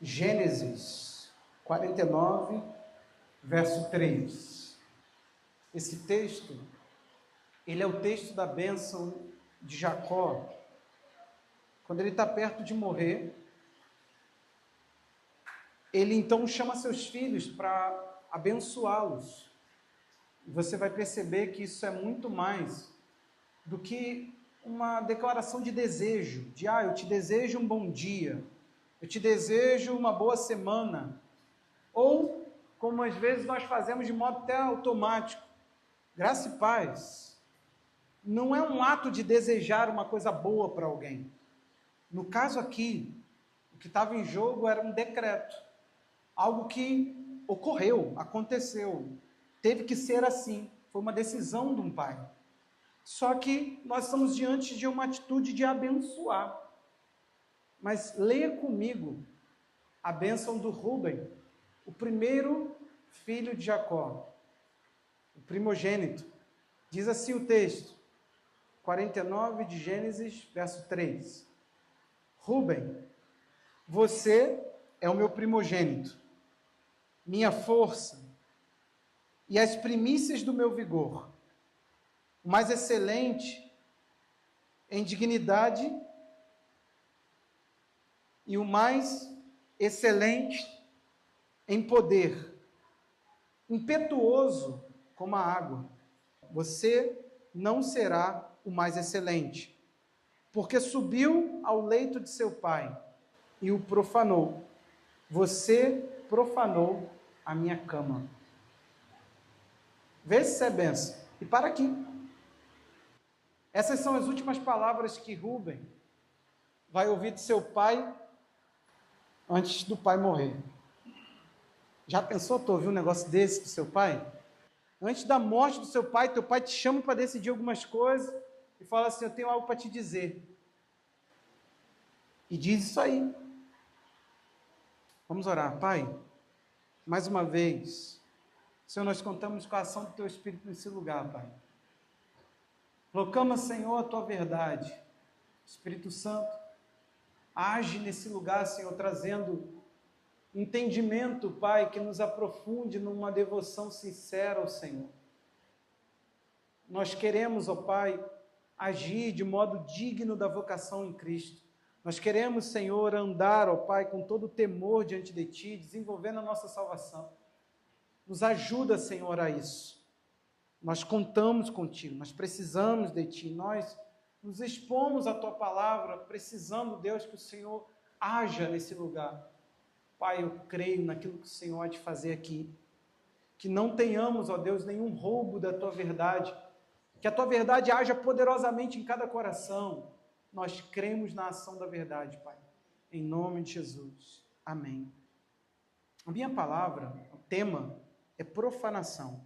Gênesis 49, verso 3. Esse texto, ele é o texto da bênção de Jacó. Quando ele está perto de morrer, ele então chama seus filhos para abençoá-los. E você vai perceber que isso é muito mais do que uma declaração de desejo, eu te desejo um bom dia, eu te desejo uma boa semana, ou, como às vezes nós fazemos de modo até automático, graça e paz. Não é um ato de desejar uma coisa boa para alguém. No caso aqui, o que estava em jogo era um decreto, algo que ocorreu, aconteceu, teve que ser assim, foi uma decisão de um pai. Só que nós estamos diante de uma atitude de abençoar. Mas leia comigo a bênção do Rúben, o primeiro filho de Jacó, o primogênito. Diz assim o texto, 49 de Gênesis, verso 3. Rúben, você é o meu primogênito, minha força e as primícias do meu vigor, o mais excelente em dignidade e o mais excelente em poder, impetuoso como a água. Você não será o mais excelente, porque subiu ao leito de seu pai e o profanou. Você profanou a minha cama. Vê se isso é bênção. E para aqui. Essas são as últimas palavras que Rúben vai ouvir de seu pai antes do pai morrer. Já pensou tu ouvir um negócio desse do seu pai? Antes da morte do seu pai, teu pai te chama para decidir algumas coisas e fala assim, eu tenho algo para te dizer. E diz isso aí. Vamos orar. Pai, mais uma vez, Senhor, nós contamos com a ação do teu Espírito nesse lugar, Pai. Proclama, Senhor, a tua verdade. Espírito Santo, age nesse lugar, Senhor, trazendo entendimento, Pai, que nos aprofunde numa devoção sincera ao Senhor. Nós queremos, ó Pai, agir de modo digno da vocação em Cristo. Nós queremos, Senhor, andar, ó Pai, com todo o temor diante de Ti, desenvolvendo a nossa salvação. Nos ajuda, Senhor, a isso. Nós contamos contigo, nós precisamos de Ti, nós nos expomos à Tua palavra, precisando, Deus, que o Senhor haja nesse lugar. Pai, eu creio naquilo que o Senhor há de fazer aqui, que não tenhamos, ó Deus, nenhum roubo da Tua verdade, que a Tua verdade haja poderosamente em cada coração. Nós cremos na ação da verdade, Pai, em nome de Jesus. Amém. A minha palavra, o tema, é profanação.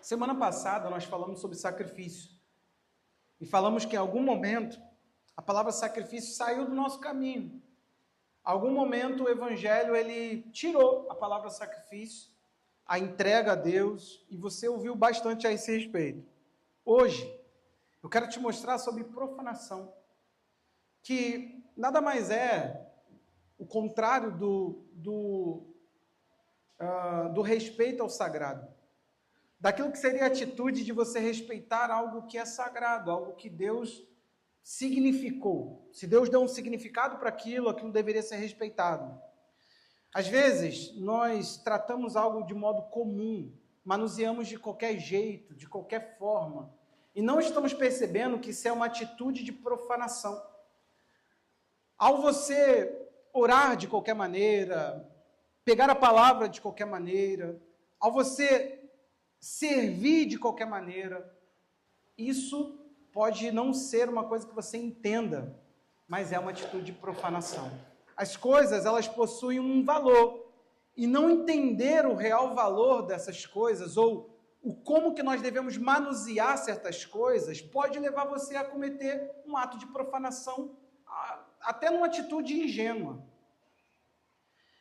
Semana passada nós falamos sobre sacrifício e falamos que em algum momento a palavra sacrifício saiu do nosso caminho. Em algum momento o Evangelho ele tirou a palavra sacrifício, a entrega a Deus, e você ouviu bastante a esse respeito. Hoje eu quero te mostrar sobre profanação, que nada mais é o contrário do respeito ao sagrado. Daquilo que seria a atitude de você respeitar algo que é sagrado, algo que Deus significou. Se Deus deu um significado para aquilo, aquilo deveria ser respeitado. Às vezes, nós tratamos algo de modo comum, manuseamos de qualquer jeito, de qualquer forma, e não estamos percebendo que isso é uma atitude de profanação. Ao você orar de qualquer maneira, pegar a palavra de qualquer maneira, ao você servir de qualquer maneira, isso pode não ser uma coisa que você entenda, mas é uma atitude de profanação. As coisas, elas possuem um valor, e não entender o real valor dessas coisas, ou o como que nós devemos manusear certas coisas, pode levar você a cometer um ato de profanação, até numa atitude ingênua.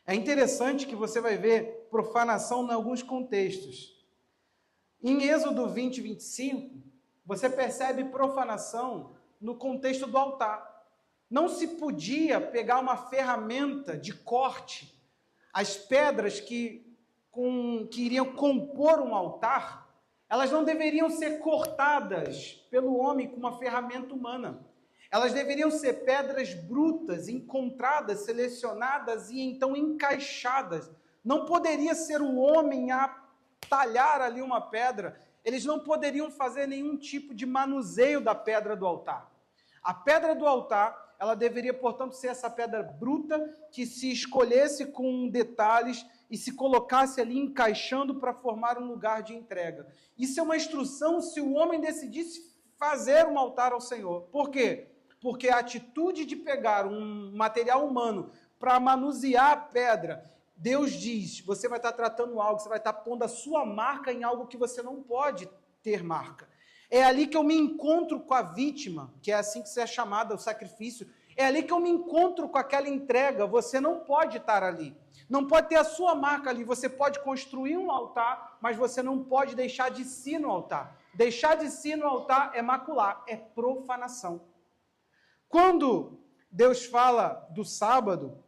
É interessante que você vai ver profanação em alguns contextos. Em Êxodo 20, 25, você percebe profanação no contexto do altar. Não se podia pegar uma ferramenta de corte, as pedras que iriam compor um altar, elas não deveriam ser cortadas pelo homem com uma ferramenta humana. Elas deveriam ser pedras brutas, encontradas, selecionadas e então encaixadas. Não poderia ser o homem a talhar ali uma pedra. Eles não poderiam fazer nenhum tipo de manuseio da pedra do altar. A pedra do altar, ela deveria, portanto, ser essa pedra bruta que se escolhesse com detalhes e se colocasse ali encaixando para formar um lugar de entrega. Isso é uma instrução se o homem decidisse fazer um altar ao Senhor. Por quê? Porque a atitude de pegar um material humano para manusear a pedra, Deus diz, você vai estar tratando algo, você vai estar pondo a sua marca em algo que você não pode ter marca. É ali que eu me encontro com a vítima, que é assim que se é chamada o sacrifício, é ali que eu me encontro com aquela entrega, você não pode estar ali. Não pode ter a sua marca ali, você pode construir um altar, mas você não pode deixar de si no altar. Deixar de si no altar é macular, é profanação. Quando Deus fala do sábado,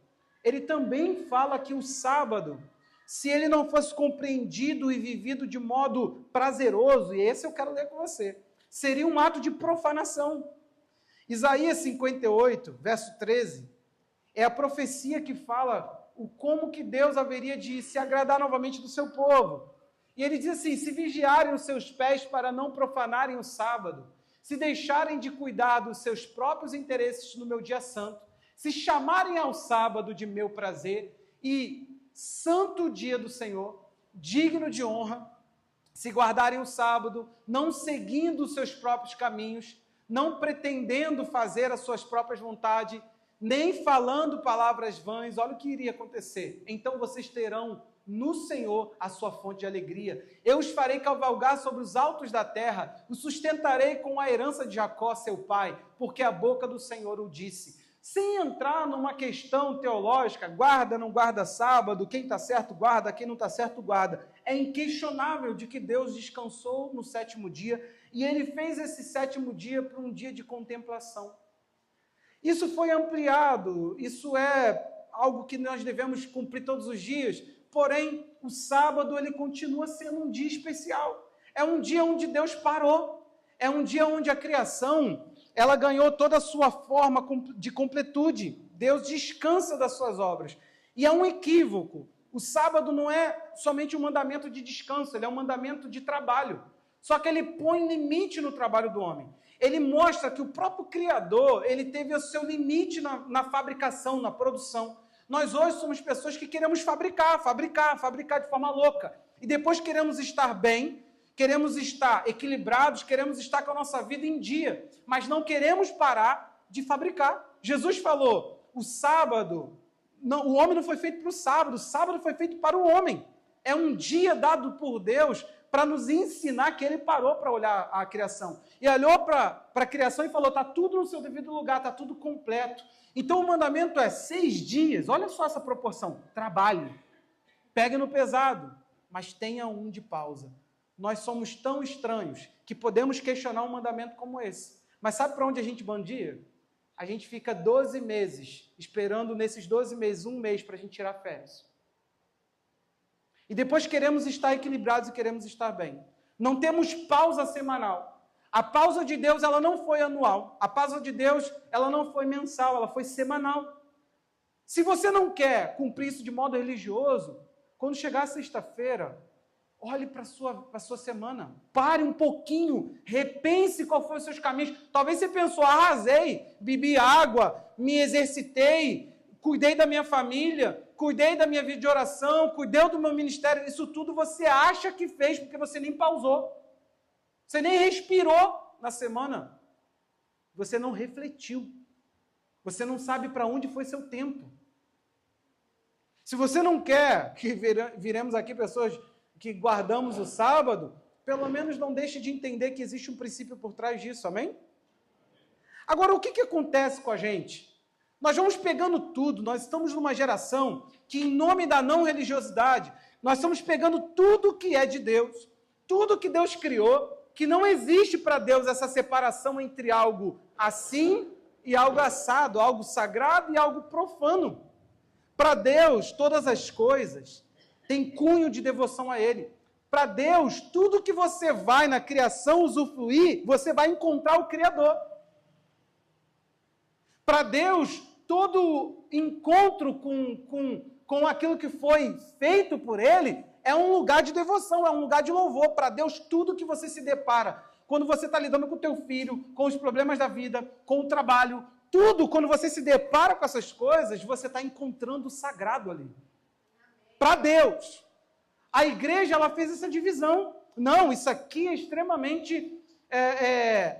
ele também fala que o sábado, se ele não fosse compreendido e vivido de modo prazeroso, e esse eu quero ler com você, seria um ato de profanação. Isaías 58, verso 13, é a profecia que fala o como que Deus haveria de se agradar novamente do seu povo. E ele diz assim, se vigiarem os seus pés para não profanarem o sábado, se deixarem de cuidar dos seus próprios interesses no meu dia santo, se chamarem ao sábado de meu prazer e santo dia do Senhor, digno de honra, se guardarem o sábado, não seguindo os seus próprios caminhos, não pretendendo fazer as suas próprias vontades, nem falando palavras vãs, olha o que iria acontecer. Então vocês terão no Senhor a sua fonte de alegria. Eu os farei cavalgar sobre os altos da terra, os sustentarei com a herança de Jacó, seu pai, porque a boca do Senhor o disse. Sem entrar numa questão teológica, guarda, não guarda sábado, quem está certo guarda, quem não está certo guarda. É inquestionável de que Deus descansou no sétimo dia e ele fez esse sétimo dia para um dia de contemplação. Isso foi ampliado, isso é algo que nós devemos cumprir todos os dias, porém, o sábado ele continua sendo um dia especial. É um dia onde Deus parou, é um dia onde a criação ela ganhou toda a sua forma de completude. Deus descansa das suas obras. E é um equívoco. O sábado não é somente um mandamento de descanso, ele é um mandamento de trabalho. Só que ele põe limite no trabalho do homem. Ele mostra que o próprio Criador, ele teve o seu limite na fabricação, na produção. Nós hoje somos pessoas que queremos fabricar de forma louca. E depois queremos estar bem, queremos estar equilibrados, queremos estar com a nossa vida em dia, mas não queremos parar de fabricar. Jesus falou, o homem não foi feito para o sábado foi feito para o homem. É um dia dado por Deus para nos ensinar que ele parou para olhar a criação. E olhou para a criação e falou, está tudo no seu devido lugar, está tudo completo. Então o mandamento é 6 dias, olha só essa proporção, trabalhe, pegue no pesado, mas tenha um de pausa. Nós somos tão estranhos que podemos questionar um mandamento como esse. Mas sabe para onde a gente bandia? A gente fica 12 meses, esperando nesses 12 meses, 1 mês para a gente tirar férias. E depois queremos estar equilibrados e queremos estar bem. Não temos pausa semanal. A pausa de Deus, ela não foi anual. A pausa de Deus, ela não foi mensal, ela foi semanal. Se você não quer cumprir isso de modo religioso, quando chegar a sexta-feira, olhe para a sua semana, pare um pouquinho, repense qual foram os seus caminhos. Talvez você pensou, arrasei, bebi água, me exercitei, cuidei da minha família, cuidei da minha vida de oração, cuidei do meu ministério. Isso tudo você acha que fez porque você nem pausou. Você nem respirou na semana. Você não refletiu. Você não sabe para onde foi seu tempo. Se você não quer que viremos aqui pessoas que guardamos o sábado, pelo menos não deixe de entender que existe um princípio por trás disso, amém? Agora, o que acontece com a gente? Nós vamos pegando tudo, nós estamos numa geração que, em nome da não religiosidade, nós estamos pegando tudo que é de Deus, tudo que Deus criou, que não existe para Deus essa separação entre algo assim e algo assado, algo sagrado e algo profano. Para Deus, todas as coisas têm cunho de devoção a Ele. Para Deus, tudo que você vai na criação usufruir, você vai encontrar o Criador. Para Deus, todo encontro com aquilo que foi feito por Ele é um lugar de devoção, é um lugar de louvor. Para Deus, tudo que você se depara, quando você está lidando com o teu filho, com os problemas da vida, com o trabalho, tudo, quando você se depara com essas coisas, você está encontrando o sagrado ali. Para Deus. A igreja, ela fez essa divisão. Não, isso aqui é extremamente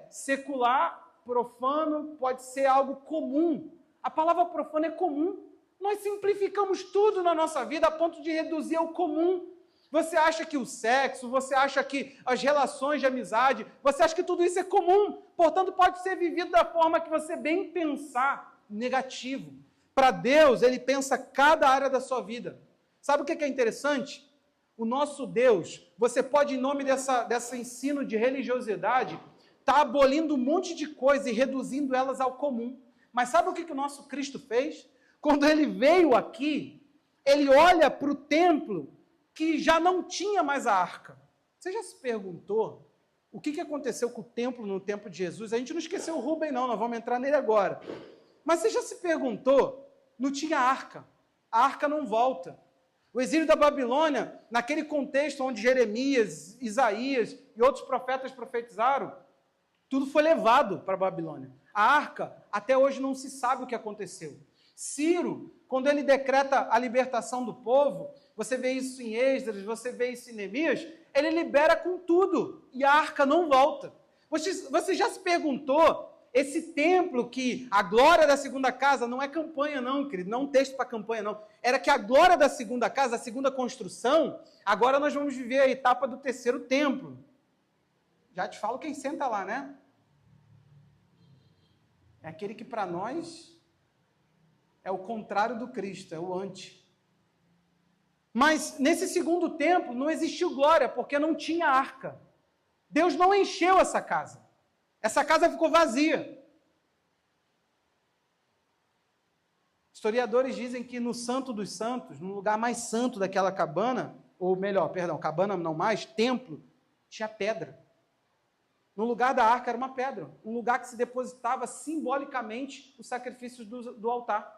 secular, profano, pode ser algo comum. A palavra profano é comum. Nós simplificamos tudo na nossa vida a ponto de reduzir ao comum. Você acha que o sexo, você acha que as relações de amizade, você acha que tudo isso é comum. Portanto, pode ser vivido da forma que você bem pensar, negativo. Para Deus, Ele pensa cada área da sua vida. Sabe o que é interessante? O nosso Deus, você pode, em nome desse ensino de religiosidade, estar abolindo um monte de coisa e reduzindo elas ao comum. Mas sabe o que o nosso Cristo fez? Quando Ele veio aqui, Ele olha para o templo que já não tinha mais a arca. Você já se perguntou o que aconteceu com o templo no tempo de Jesus? A gente não esqueceu o Rubem, não, nós vamos entrar nele agora. Mas você já se perguntou? Não tinha arca. A arca não volta. O exílio da Babilônia, naquele contexto onde Jeremias, Isaías e outros profetas profetizaram, tudo foi levado para a Babilônia. A arca, até hoje não se sabe o que aconteceu. Ciro, quando ele decreta a libertação do povo, você vê isso em Esdras, você vê isso em Neemias, ele libera com tudo e a arca não volta. Você já se perguntou, esse templo que a glória da segunda casa não é campanha não, querido, não é um texto para campanha não, era que a glória da segunda casa, a segunda construção, agora nós vamos viver a etapa do terceiro templo. Já te falo quem senta lá, né? É aquele que para nós é o contrário do Cristo, é o anti. Mas nesse segundo templo não existiu glória, porque não tinha arca. Deus não encheu essa casa. Essa casa ficou vazia. Historiadores dizem que no Santo dos Santos, no lugar mais santo daquela cabana, ou melhor, perdão, cabana não mais, templo, tinha pedra. No lugar da arca era uma pedra, um lugar que se depositava simbolicamente os sacrifícios do altar.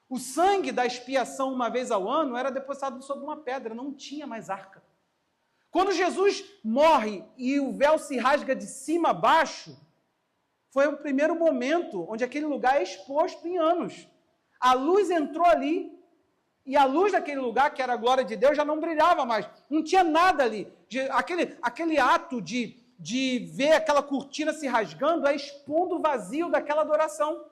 O sangue da expiação uma vez ao ano era depositado sobre uma pedra, não tinha mais arca. Quando Jesus morre e o véu se rasga de cima a baixo, foi o primeiro momento onde aquele lugar é exposto em anos. A luz entrou ali, e a luz daquele lugar, que era a glória de Deus, já não brilhava mais. Não tinha nada ali. Aquele ato de ver aquela cortina se rasgando é expondo o vazio daquela adoração.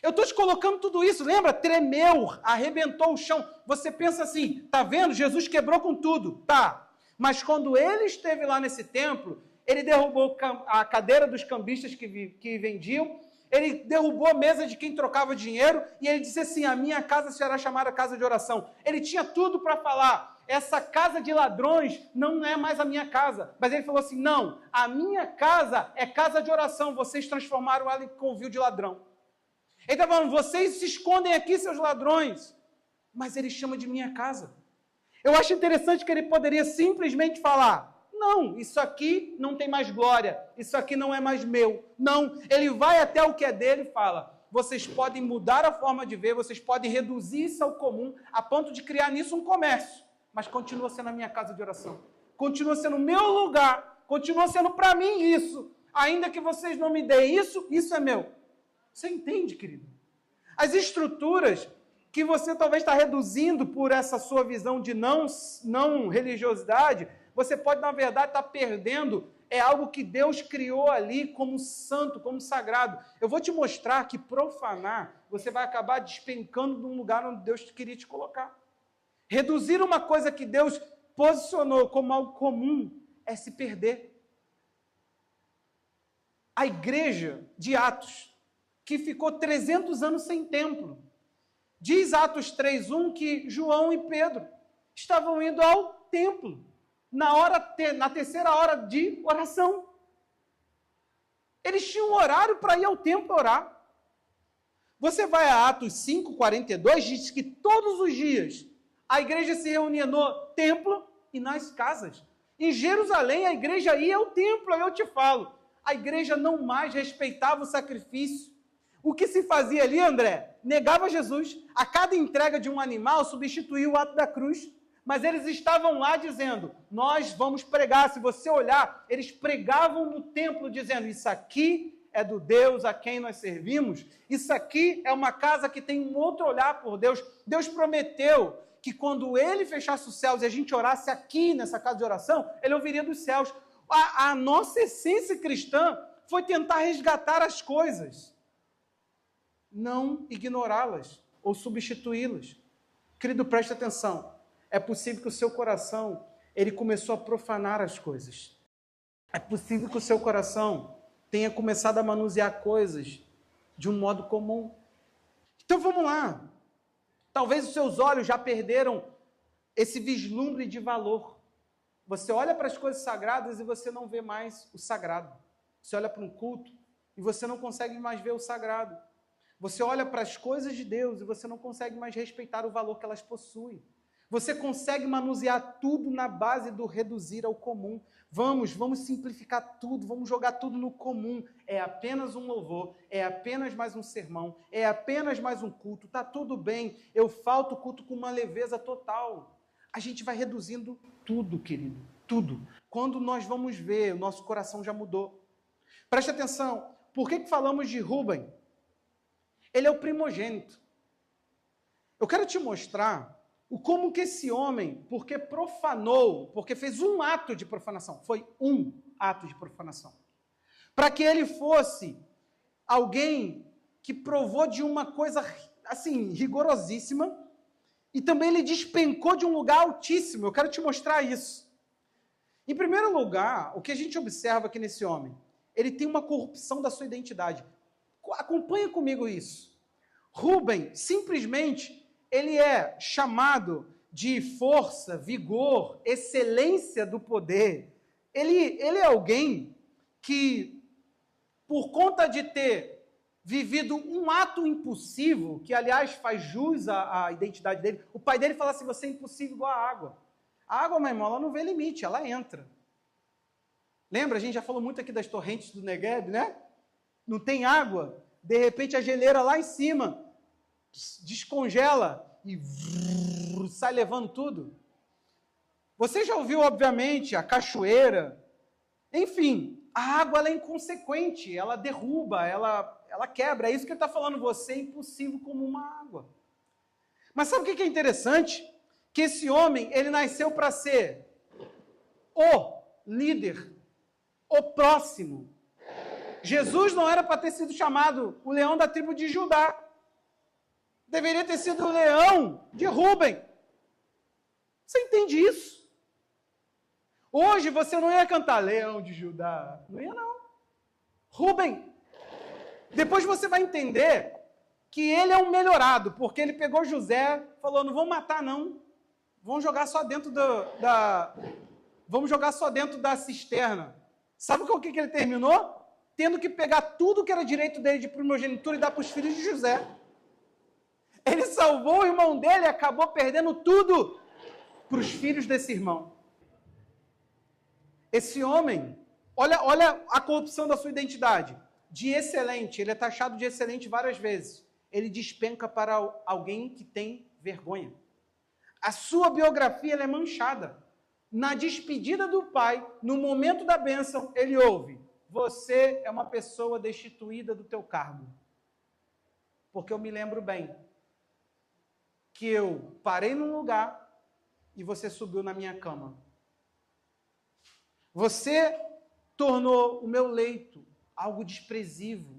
Eu estou te colocando tudo isso, lembra? Tremeu, arrebentou o chão. Você pensa assim, tá vendo? Jesus quebrou com tudo. Tá. Mas quando ele esteve lá nesse templo, ele derrubou a cadeira dos cambistas que vendiam, ele derrubou a mesa de quem trocava dinheiro, e ele disse assim, a minha casa será chamada casa de oração. Ele tinha tudo para falar, essa casa de ladrões não é mais a minha casa. Mas ele falou assim, não, a minha casa é casa de oração, vocês transformaram ela em covil de ladrão. Ele está falando, vocês se escondem aqui, seus ladrões, mas ele chama de minha casa. Eu acho interessante que ele poderia simplesmente falar, não, isso aqui não tem mais glória, isso aqui não é mais meu. Não, ele vai até o que é dele e fala, vocês podem mudar a forma de ver, vocês podem reduzir isso ao comum, a ponto de criar nisso um comércio, mas continua sendo a minha casa de oração, continua sendo o meu lugar, continua sendo para mim isso, ainda que vocês não me deem isso, isso é meu. Você entende, querido? As estruturas que você talvez está reduzindo por essa sua visão de não religiosidade, você pode, na verdade, estar perdendo, é algo que Deus criou ali como santo, como sagrado. Eu vou te mostrar que profanar, você vai acabar despencando de um lugar onde Deus queria te colocar. Reduzir uma coisa que Deus posicionou como algo comum é se perder. A igreja de Atos, que ficou 300 anos sem templo, diz Atos 3:1 que João e Pedro estavam indo ao templo, na terceira hora de oração. Eles tinham um horário para ir ao templo orar. Você vai a Atos 5:42, diz que todos os dias a igreja se reunia no templo e nas casas. Em Jerusalém, a igreja ia ao templo, aí eu te falo. A igreja não mais respeitava o sacrifício. O que se fazia ali, André? Negava Jesus. A cada entrega de um animal substituía o ato da cruz. Mas eles estavam lá dizendo, nós vamos pregar. Se você olhar, eles pregavam no templo dizendo, isso aqui é do Deus a quem nós servimos. Isso aqui é uma casa que tem um outro olhar por Deus. Deus prometeu que quando Ele fechasse os céus e a gente orasse aqui nessa casa de oração, Ele ouviria dos céus. A nossa essência cristã foi tentar resgatar as coisas, não ignorá-las ou substituí-las. Querido, preste atenção. É possível que o seu coração, ele começou a profanar as coisas. É possível que o seu coração tenha começado a manusear coisas de um modo comum. Então vamos lá. Talvez os seus olhos já perderam esse vislumbre de valor. Você olha para as coisas sagradas e você não vê mais o sagrado. Você olha para um culto e você não consegue mais ver o sagrado. Você olha para as coisas de Deus e você não consegue mais respeitar o valor que elas possuem. Você consegue manusear tudo na base do reduzir ao comum. Vamos simplificar tudo, vamos jogar tudo no comum. É apenas um louvor, é apenas mais um sermão, é apenas mais um culto, está tudo bem, eu falto o culto com uma leveza total. A gente vai reduzindo tudo, querido, tudo. Quando nós vamos ver, o nosso coração já mudou. Preste atenção, por que falamos de Rúben? Ele é o primogênito. Eu quero te mostrar como que esse homem, porque profanou, porque fez um ato de profanação, foi um ato de profanação, para que ele fosse alguém que provou de uma coisa, assim, rigorosíssima, e também ele despencou de um lugar altíssimo. Eu quero te mostrar isso. Em primeiro lugar, o que a gente observa aqui nesse homem, ele tem uma corrupção da sua identidade. Acompanha comigo isso. Rúben, simplesmente, ele é chamado de força, vigor, excelência do poder. Ele é alguém que, por conta de ter vivido um ato impulsivo, que, aliás, faz jus à identidade dele, o pai dele fala assim, você é impulsivo igual a água. A água, meu irmão, ela não vê limite, ela entra. Lembra? A gente já falou muito aqui das torrentes do Negueb, né? Não tem água, de repente a geleira lá em cima descongela e sai levando tudo. Você já ouviu, obviamente, a cachoeira. Enfim, a água ela é inconsequente, ela derruba, ela quebra. É isso que ele está falando, você é impulsivo como uma água. Mas sabe o que é interessante? Que esse homem, ele nasceu para ser o líder, o próximo. Jesus não era para ter sido chamado o leão da tribo de Judá. Deveria ter sido o leão de Rúben. Você entende isso? Hoje você não ia cantar leão de Judá. Não ia, não. Rúben. Depois você vai entender que ele é um melhorado, porque ele pegou José, falou, não vão matar, não. Vamos jogar só dentro Vamos jogar só dentro da cisterna. Sabe com o que ele terminou? Tendo que pegar tudo que era direito dele de primogenitura e dar para os filhos de José. Ele salvou o irmão dele e acabou perdendo tudo para os filhos desse irmão. Esse homem, olha a corrupção da sua identidade. De excelente, ele é taxado de excelente várias vezes. Ele despenca para alguém que tem vergonha. A sua biografia ela é manchada. Na despedida do pai, no momento da bênção, ele ouve, você é uma pessoa destituída do teu cargo. Porque eu me lembro bem que eu parei num lugar e você subiu na minha cama. Você tornou o meu leito algo desprezível.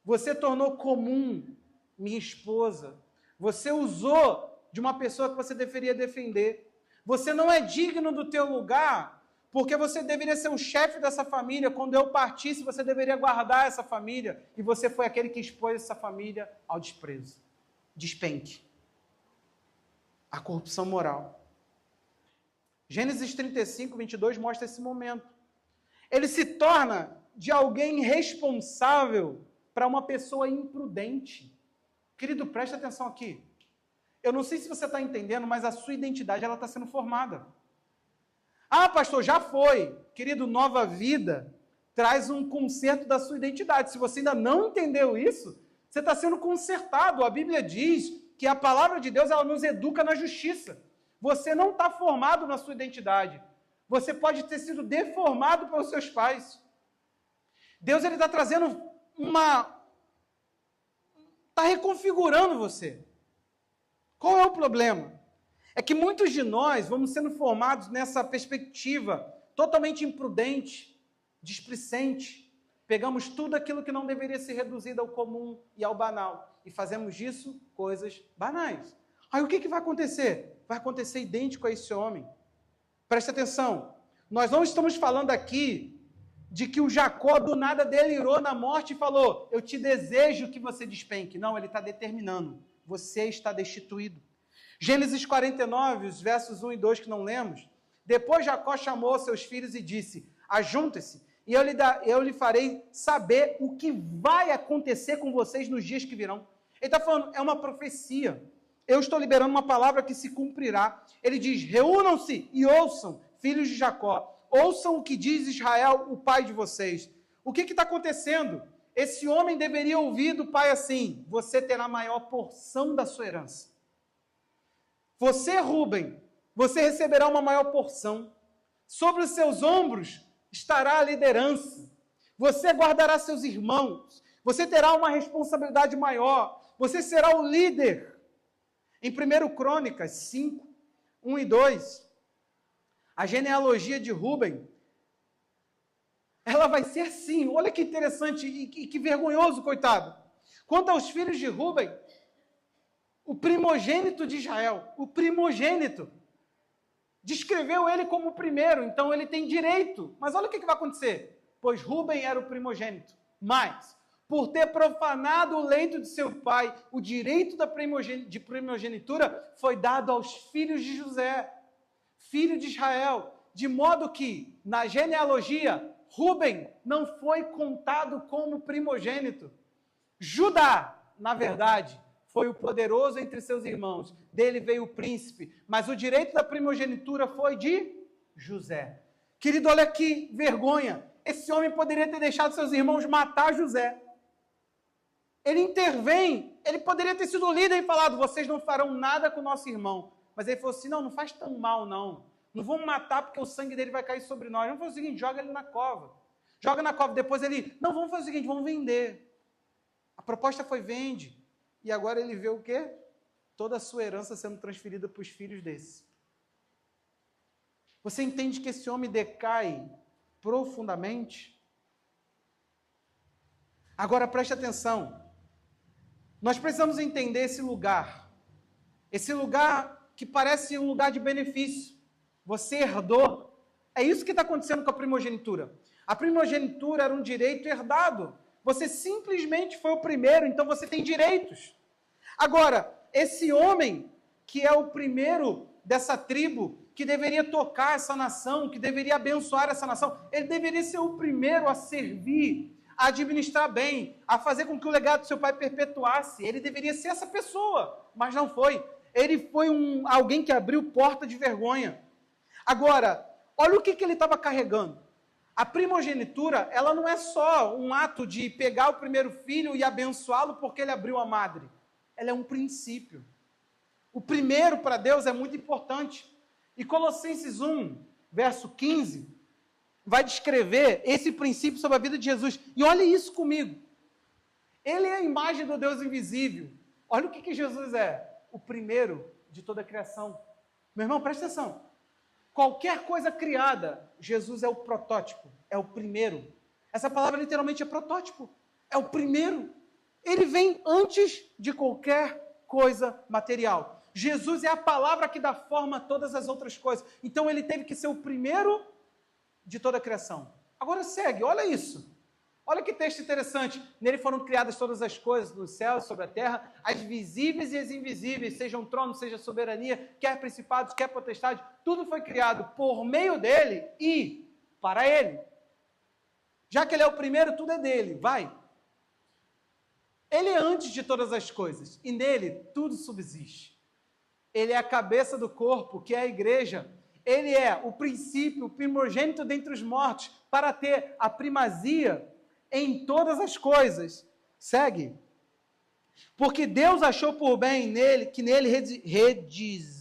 Você tornou comum minha esposa. Você usou de uma pessoa que você deveria defender. Você não é digno do teu lugar, porque você deveria ser o chefe dessa família. Quando eu partisse, você deveria guardar essa família. E você foi aquele que expôs essa família ao desprezo. Despenque. A corrupção moral. Gênesis 35, 22 mostra esse momento. Ele se torna de alguém responsável para uma pessoa imprudente. Querido, preste atenção aqui. Eu não sei se você está entendendo, mas a sua identidade ela está sendo formada. Ah, pastor, já foi. Querido, nova vida traz um conserto da sua identidade. Se você ainda não entendeu isso, você está sendo consertado. A Bíblia diz que a palavra de Deus ela nos educa na justiça. Você não está formado na sua identidade. Você pode ter sido deformado pelos seus pais. Deus ele está trazendo está reconfigurando você. Qual é o problema? É que muitos de nós vamos sendo formados nessa perspectiva totalmente imprudente, displicente. Pegamos tudo aquilo que não deveria ser reduzido ao comum e ao banal e fazemos disso coisas banais. Aí o que vai acontecer? Vai acontecer idêntico a esse homem. Preste atenção. Nós não estamos falando aqui de que o Jacó do nada delirou na morte e falou, eu te desejo que você despenque. Não, ele está determinando. Você está destituído. Gênesis 49, os versos 1 e 2 que não lemos. Depois Jacó chamou seus filhos e disse, ajuntem-se, e eu lhe farei saber o que vai acontecer com vocês nos dias que virão. Ele está falando, é uma profecia. Eu estou liberando uma palavra que se cumprirá. Ele diz, reúnam-se e ouçam, filhos de Jacó. Ouçam o que diz Israel, o pai de vocês. O que está acontecendo? Esse homem deveria ouvir do pai assim, você terá a maior porção da sua herança. Você, Rúben, você receberá uma maior porção. Sobre os seus ombros estará a liderança. Você guardará seus irmãos. Você terá uma responsabilidade maior. Você será o líder. Em 1 Crônicas 5, 1 e 2, a genealogia de Rúben, ela vai ser assim. Olha que interessante e que vergonhoso, coitado. Quanto aos filhos de Rúben, o primogênito de Israel, o primogênito, descreveu ele como o primeiro, então ele tem direito. Mas olha o que vai acontecer. Pois Rúben era o primogênito, mas, por ter profanado o leito de seu pai, o direito de primogenitura foi dado aos filhos de José, filho de Israel, de modo que, na genealogia, Rúben não foi contado como primogênito. Judá, na verdade, foi o poderoso entre seus irmãos, dele veio o príncipe, mas o direito da primogenitura foi de José. Querido, olha que vergonha, esse homem poderia ter deixado seus irmãos matar José. Ele intervém, ele poderia ter sido líder e falado, vocês não farão nada com o nosso irmão. Mas ele falou assim, não faz tão mal não. Não vamos matar porque o sangue dele vai cair sobre nós. Vamos fazer o seguinte, joga ele na cova. Joga na cova, depois ele, não, vamos fazer o seguinte, vamos vender. A proposta foi vende. E agora ele vê o quê? Toda a sua herança sendo transferida para os filhos desse. Você entende que esse homem decai profundamente? Agora preste atenção. Nós precisamos entender esse lugar. Esse lugar que parece um lugar de benefício. Você herdou. É isso que está acontecendo com a primogenitura. A primogenitura era um direito herdado. Você simplesmente foi o primeiro, então você tem direitos. Agora, esse homem, que é o primeiro dessa tribo, que deveria tocar essa nação, que deveria abençoar essa nação, ele deveria ser o primeiro a servir, a administrar bem, a fazer com que o legado do seu pai perpetuasse. Ele deveria ser essa pessoa, mas não foi. Ele foi alguém que abriu porta de vergonha. Agora, olha o que ele estava carregando. A primogenitura, ela não é só um ato de pegar o primeiro filho e abençoá-lo porque ele abriu a madre. Ela é um princípio. O primeiro para Deus é muito importante. E Colossenses 1, verso 15, vai descrever esse princípio sobre a vida de Jesus. E olha isso comigo. Ele é a imagem do Deus invisível. Olha o que Jesus é. O primeiro de toda a criação. Meu irmão, presta atenção. Qualquer coisa criada, Jesus é o protótipo, é o primeiro. Essa palavra literalmente é protótipo, é o primeiro. Ele vem antes de qualquer coisa material. Jesus é a palavra que dá forma a todas as outras coisas. Então ele teve que ser o primeiro de toda a criação. Agora segue, olha isso. Olha que texto interessante. Nele foram criadas todas as coisas, nos céus, sobre a terra, as visíveis e as invisíveis, sejam trono, seja soberania, quer principados, quer potestade, tudo foi criado por meio dele e para ele. Já que ele é o primeiro, tudo é dele. Vai. Ele é antes de todas as coisas. E nele tudo subsiste. Ele é a cabeça do corpo, que é a igreja. Ele é o princípio, o primogênito dentre os mortos, para ter a primazia em todas as coisas. Segue. Porque Deus achou por bem nele, que nele redizisse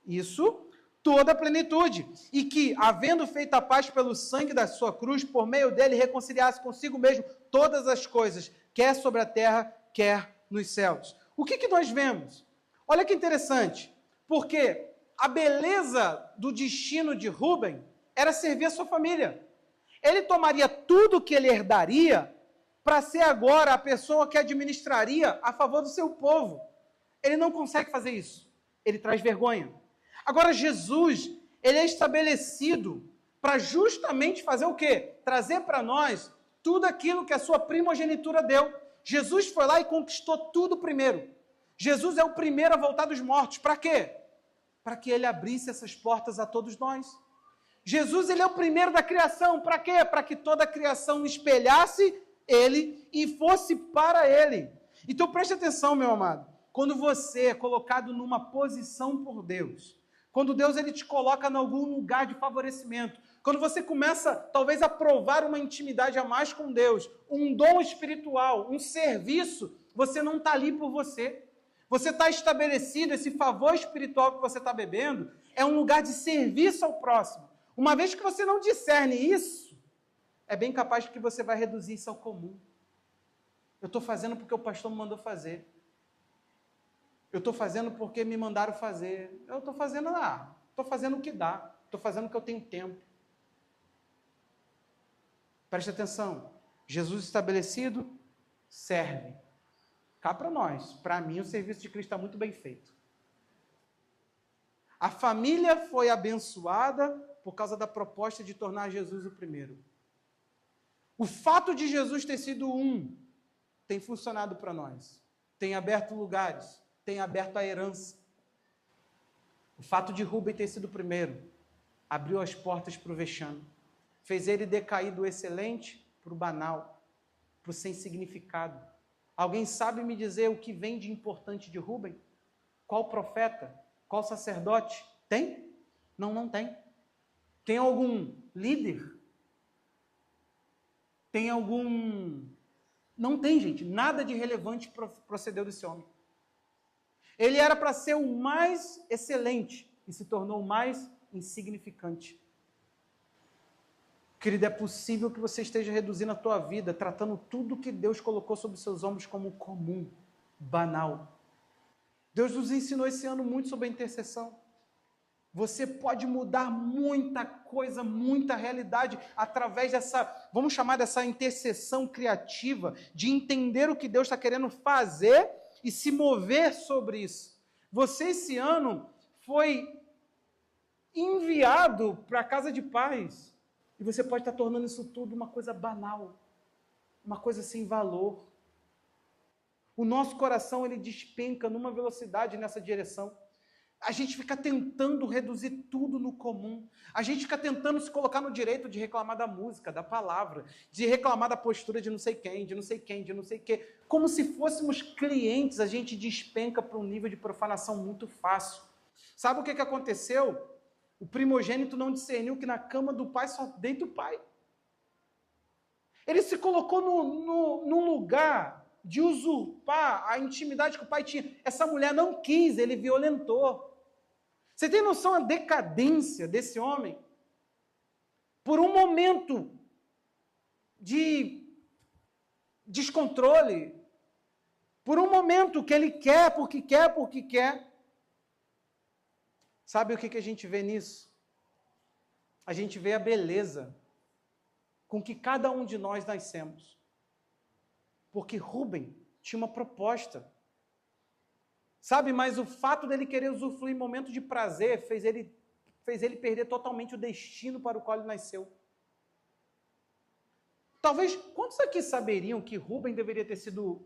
isso, toda a plenitude, e que, havendo feito a paz pelo sangue da sua cruz, por meio dele reconciliasse consigo mesmo todas as coisas, quer sobre a terra, quer nos céus. O que nós vemos? Olha que interessante, porque a beleza do destino de Rúben era servir a sua família. Ele tomaria tudo que ele herdaria para ser agora a pessoa que administraria a favor do seu povo. Ele não consegue fazer isso. Ele traz vergonha. Agora, Jesus, ele é estabelecido para justamente fazer o quê? Trazer para nós tudo aquilo que a sua primogenitura deu. Jesus foi lá e conquistou tudo primeiro. Jesus é o primeiro a voltar dos mortos. Para quê? Para que ele abrisse essas portas a todos nós. Jesus, ele é o primeiro da criação. Para quê? Para que toda a criação espelhasse ele e fosse para ele. Então preste atenção, meu amado. Quando você é colocado numa posição por Deus, quando Deus ele te coloca em algum lugar de favorecimento, quando você começa talvez a provar uma intimidade a mais com Deus, um dom espiritual, um serviço, você não está ali por você. Você está estabelecido, esse favor espiritual que você está bebendo, é um lugar de serviço ao próximo. Uma vez que você não discerne isso, é bem capaz que você vai reduzir isso ao comum. Eu estou fazendo porque o pastor me mandou fazer. Eu estou fazendo porque me mandaram fazer. Eu estou fazendo estou fazendo o que dá. Estou fazendo o que eu tenho tempo. Preste atenção. Jesus estabelecido serve. Cá para nós. Para mim, o serviço de Cristo está muito bem feito. A família foi abençoada por causa da proposta de tornar Jesus o primeiro. O fato de Jesus ter sido tem funcionado para nós. Tem aberto lugares, tem aberto a herança. O fato de Rúben ter sido o primeiro abriu as portas para o vexame. Fez ele decair do excelente para o banal, para o sem significado. Alguém sabe me dizer o que vem de importante de Rúben? Qual profeta? Qual sacerdote? Tem? Não tem. Tem algum líder? Tem algum... Não tem, gente. Nada de relevante procedeu desse homem. Ele era para ser o mais excelente e se tornou o mais insignificante. Querido, é possível que você esteja reduzindo a tua vida, tratando tudo que Deus colocou sobre os seus ombros como comum, banal. Deus nos ensinou esse ano muito sobre a intercessão. Você pode mudar muita coisa, muita realidade através dessa, vamos chamar dessa intercessão criativa, de entender o que Deus está querendo fazer e se mover sobre isso. Você esse ano foi enviado para a casa de paz e você pode estar tornando isso tudo uma coisa banal, uma coisa sem valor. O nosso coração ele despenca numa velocidade nessa direção. A gente fica tentando reduzir tudo no comum. A gente fica tentando se colocar no direito de reclamar da música, da palavra, de reclamar da postura de não sei quem, de não sei quem, de não sei quê. Como se fôssemos clientes, a gente despenca para um nível de profanação muito fácil. Sabe o que aconteceu? O primogênito não discerniu que na cama do pai só deita o pai. Ele se colocou num lugar de usurpar a intimidade que o pai tinha. Essa mulher não quis, ele violentou. Você tem noção da decadência desse homem? Por um momento de descontrole, por um momento que ele quer, porque quer. Sabe o que a gente vê nisso? A gente vê a beleza com que cada um de nós nascemos. Porque Rúben tinha uma proposta. Sabe, mas o fato dele querer usufruir momento de prazer fez ele perder totalmente o destino para o qual ele nasceu. Talvez, quantos aqui saberiam que Rúben deveria ter sido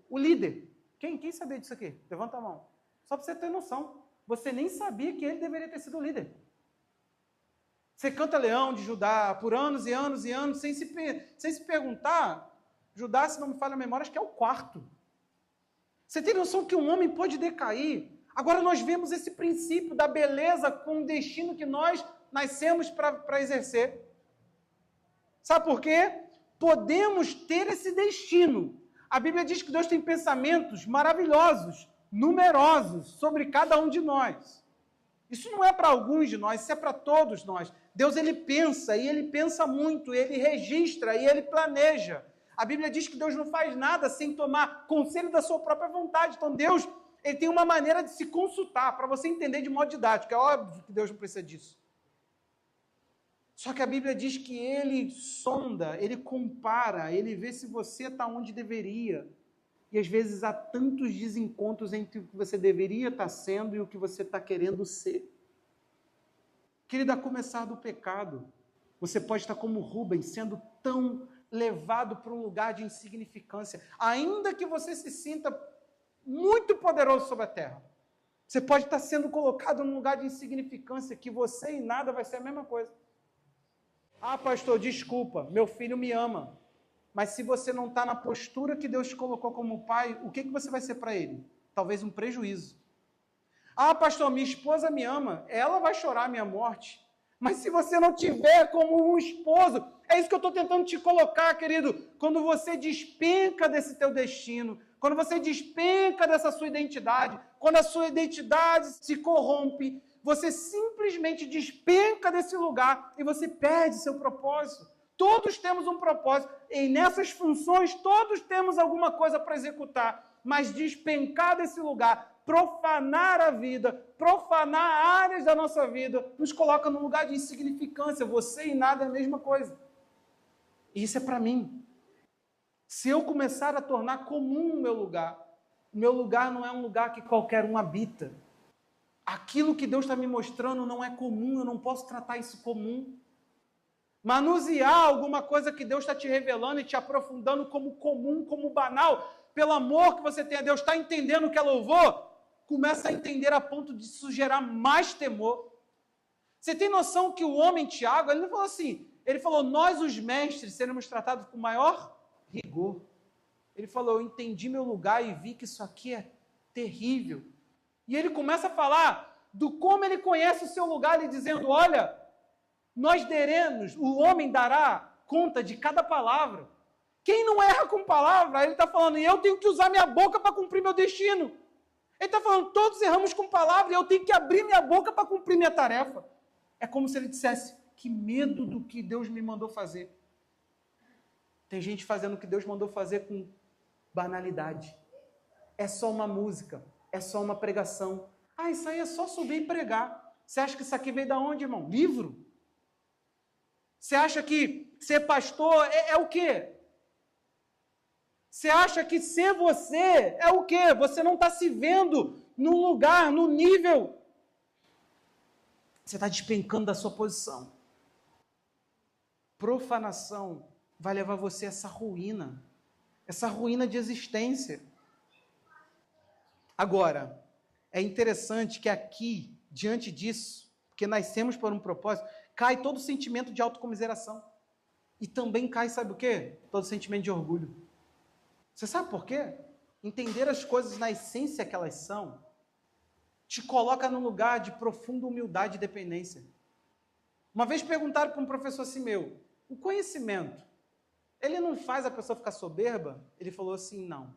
o líder? Quem sabia disso aqui? Levanta a mão. Só para você ter noção. Você nem sabia que ele deveria ter sido o líder. Você canta Leão de Judá por anos e anos e anos, sem se perguntar. Judá, se não me falha a memória, acho que é o quarto. Você tem noção que um homem pode decair? Agora nós vemos esse princípio da beleza com o destino que nós nascemos para exercer. Sabe por quê? Podemos ter esse destino. A Bíblia diz que Deus tem pensamentos maravilhosos, numerosos, sobre cada um de nós. Isso não é para alguns de nós, isso é para todos nós. Deus, ele pensa, e ele pensa muito, ele registra, e ele planeja. A Bíblia diz que Deus não faz nada sem tomar conselho da sua própria vontade. Então Deus, ele tem uma maneira de se consultar, para você entender de modo didático. É óbvio que Deus não precisa disso. Só que a Bíblia diz que ele sonda, ele compara, ele vê se você está onde deveria. E às vezes há tantos desencontros entre o que você deveria estar sendo e o que você está querendo ser. Querido, a começar do pecado, você pode estar como Rubens, sendo tão levado para um lugar de insignificância, ainda que você se sinta muito poderoso sobre a terra. Você pode estar sendo colocado num lugar de insignificância, que você e nada vai ser a mesma coisa. Ah, pastor, desculpa, meu filho me ama. Mas se você não está na postura que Deus te colocou como pai, o que você vai ser para ele? Talvez um prejuízo. Ah, pastor, minha esposa me ama, ela vai chorar a minha morte. Mas se você não tiver como um esposo, é isso que eu estou tentando te colocar, querido. Quando você despenca desse teu destino, quando você despenca dessa sua identidade, quando a sua identidade se corrompe, você simplesmente despenca desse lugar e você perde seu propósito. Todos temos um propósito e nessas funções todos temos alguma coisa para executar, mas despencar desse lugar, profanar a vida, profanar áreas da nossa vida, nos coloca num lugar de insignificância. Você e nada é a mesma coisa. E isso é para mim. Se eu começar a tornar comum o meu lugar não é um lugar que qualquer um habita. Aquilo que Deus está me mostrando não é comum, eu não posso tratar isso comum. Manusear alguma coisa que Deus está te revelando e te aprofundando como comum, como banal, pelo amor que você tem a Deus, está entendendo o que é louvor? Começa a entender a ponto de isso gerar mais temor. Você tem noção que o homem Tiago, ele não falou assim, ele falou, nós os mestres seremos tratados com maior rigor. Ele falou, eu entendi meu lugar e vi que isso aqui é terrível. E ele começa a falar do como ele conhece o seu lugar, ele dizendo, olha, nós daremos, o homem dará conta de cada palavra. Quem não erra com palavra, ele está falando, e eu tenho que usar minha boca para cumprir meu destino. Ele está falando, todos erramos com palavra, e eu tenho que abrir minha boca para cumprir minha tarefa. É como se ele dissesse, que medo do que Deus me mandou fazer. Tem gente fazendo o que Deus mandou fazer com banalidade. É só uma música, é só uma pregação. Ah, isso aí é só subir e pregar. Você acha que isso aqui veio da onde, irmão? Livro? Você acha que ser pastor é o quê? Você acha que ser você é o quê? Você não está se vendo no lugar, no nível. Você está despencando da sua posição. Profanação vai levar você a essa ruína de existência. Agora, é interessante que aqui, diante disso, porque nascemos por um propósito, cai todo o sentimento de autocomiseração. E também cai, sabe o quê? Todo o sentimento de orgulho. Você sabe por quê? Entender as coisas na essência que elas são, te coloca num lugar de profunda humildade e dependência. Uma vez perguntaram para um professor assim meu, o conhecimento, ele não faz a pessoa ficar soberba? Ele falou assim, não.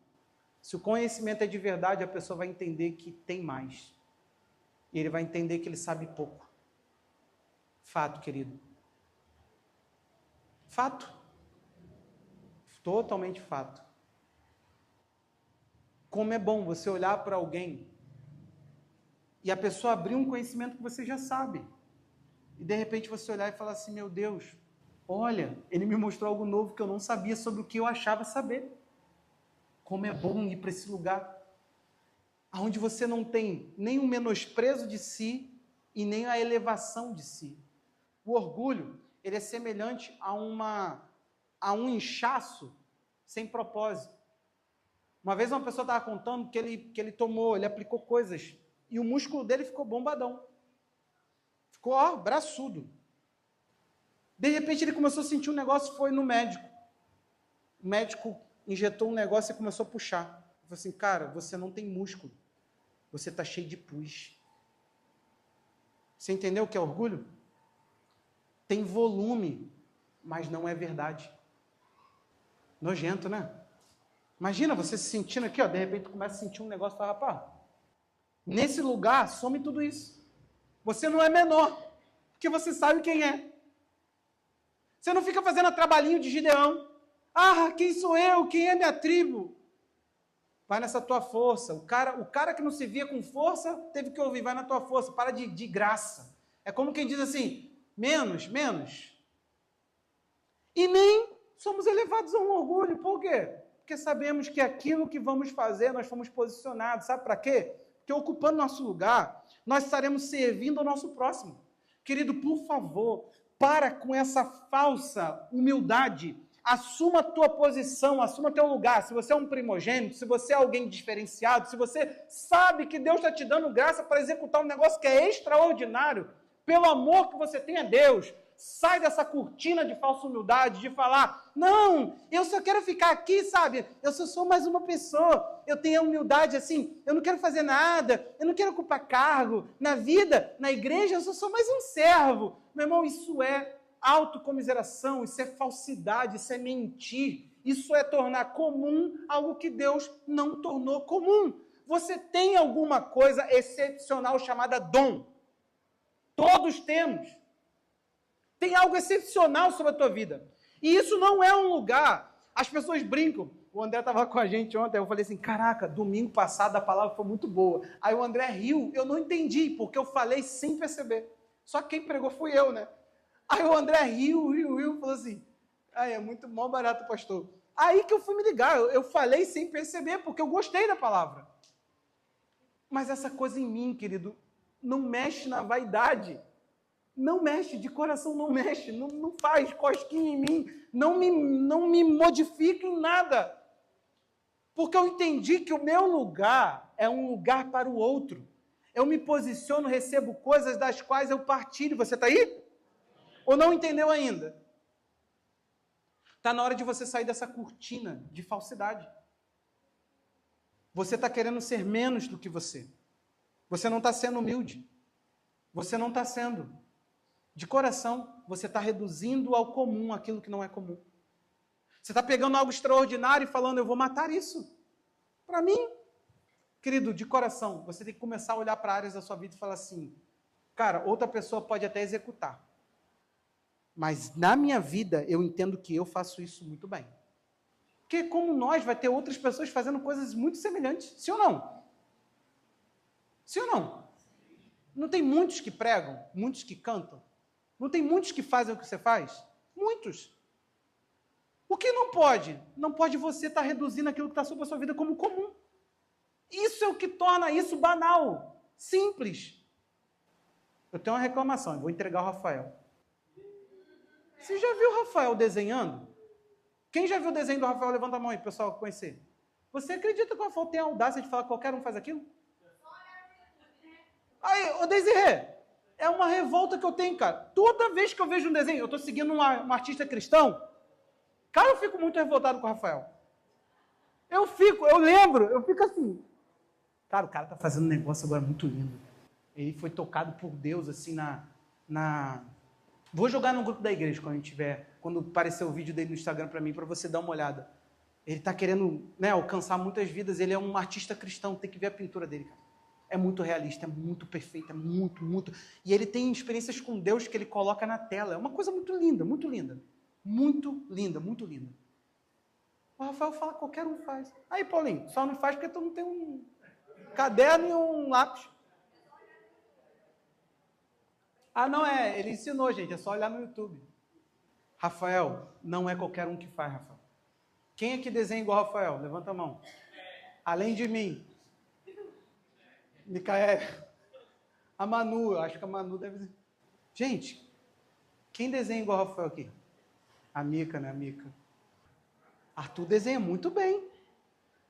Se o conhecimento é de verdade, a pessoa vai entender que tem mais. E ele vai entender que ele sabe pouco. Fato, querido. Fato. Totalmente fato. Como é bom você olhar para alguém e a pessoa abrir um conhecimento que você já sabe. E de repente você olhar e falar assim, meu Deus, olha, ele me mostrou algo novo que eu não sabia sobre o que eu achava saber. Como é bom ir para esse lugar, onde você não tem nem o menosprezo de si e nem a elevação de si. O orgulho, ele é semelhante a um inchaço sem propósito. Uma vez uma pessoa estava contando que ele aplicou coisas, e o músculo dele ficou bombadão. Ficou, braçudo. De repente ele começou a sentir um negócio, foi no médico. O médico injetou um negócio e começou a puxar. Ele falou assim, cara, você não tem músculo. Você está cheio de pus. Você entendeu o que é orgulho? Tem volume, mas não é verdade. Nojento, né? Imagina você se sentindo aqui, ó, de repente começa a sentir um negócio e fala, rapaz, nesse lugar some tudo isso. Você não é menor, porque você sabe quem é. Você não fica fazendo trabalhinho de Gideão. Ah, quem sou eu? Quem é minha tribo? Vai nessa tua força. O cara que não se via com força, teve que ouvir, vai na tua força, para de graça. É como quem diz assim, menos. E nem somos elevados a um orgulho. Por quê? Porque sabemos que aquilo que vamos fazer, nós fomos posicionados. Sabe para quê? Porque ocupando nosso lugar, nós estaremos servindo ao nosso próximo. Querido, por favor, para com essa falsa humildade. Assuma a tua posição, assuma teu lugar. Se você é um primogênito, se você é alguém diferenciado, se você sabe que Deus está te dando graça para executar um negócio que é extraordinário, pelo amor que você tem a Deus, sai dessa cortina de falsa humildade, de falar, não, eu só quero ficar aqui, sabe? Eu só sou mais uma pessoa, eu tenho a humildade assim, eu não quero fazer nada, eu não quero ocupar cargo. Na vida, na igreja, eu só sou mais um servo. Meu irmão, isso é autocomiseração, isso é falsidade, isso é mentir, isso é tornar comum algo que Deus não tornou comum. Você tem alguma coisa excepcional chamada dom. Todos temos. Tem algo excepcional sobre a tua vida. E isso não é um lugar, as pessoas brincam. O André estava com a gente ontem, eu falei assim, caraca, domingo passado a palavra foi muito boa. Aí o André riu, eu não entendi, porque eu falei sem perceber. Só que quem pregou fui eu, né? Aí o André riu, falou assim, é muito mal barato, pastor. Aí que eu fui me ligar, eu falei sem perceber, porque eu gostei da palavra. Mas essa coisa em mim, querido, não mexe na vaidade. Não mexe, de coração não mexe, não faz cosquinha em mim, não me modifica em nada. Porque eu entendi que o meu lugar é um lugar para o outro. Eu me posiciono, recebo coisas das quais eu partilho. Você está aí? Ou não entendeu ainda? Está na hora de você sair dessa cortina de falsidade. Você está querendo ser menos do que você. Você não está sendo humilde. Você não está sendo. De coração, você está reduzindo ao comum aquilo que não é comum. Você está pegando algo extraordinário e falando, eu vou matar isso. Para mim, querido, de coração, você tem que começar a olhar para áreas da sua vida e falar assim, cara, outra pessoa pode até executar. Mas na minha vida, eu entendo que eu faço isso muito bem. Porque como nós, vai ter outras pessoas fazendo coisas muito semelhantes. Sim ou não? Sim ou não? Não tem muitos que pregam, muitos que cantam? Não tem muitos que fazem o que você faz? Muitos. O que não pode? Não pode você estar reduzindo aquilo que está sobre a sua vida como comum. Isso é o que torna isso banal, simples. Eu tenho uma reclamação, eu vou entregar o Rafael. Você já viu o Rafael desenhando? Quem já viu o desenho do Rafael? Levanta a mão aí, pessoal, conhecer. Você acredita que o Rafael tem a audácia de falar que qualquer um faz aquilo? Aí, ô Desirê, é uma revolta que eu tenho, cara. Toda vez que eu vejo um desenho, eu estou seguindo um artista cristão, cara, eu fico muito revoltado com o Rafael. Eu fico assim. Cara, o cara está fazendo um negócio agora muito lindo. Ele foi tocado por Deus, assim, Vou jogar no grupo da igreja quando aparecer o vídeo dele no Instagram para mim, para você dar uma olhada. Ele está querendo, né, alcançar muitas vidas, ele é um artista cristão, tem que ver a pintura dele, cara. É muito realista, é muito perfeito, é muito. E ele tem experiências com Deus que ele coloca na tela. É uma coisa muito linda, muito linda. Muito linda, muito linda. O Rafael fala, qualquer um faz. Aí, Paulinho, só não faz porque tu não tem um caderno e um lápis. Ah, não é, ele ensinou, gente, é só olhar no YouTube. Rafael, não é qualquer um que faz, Rafael. Quem é que desenha igual a Rafael? Levanta a mão. Além de mim. Micael. A Manu, eu acho que a Manu deve... Gente, quem desenha igual a Rafael aqui? A Mica, né? A Mica. Arthur desenha muito bem.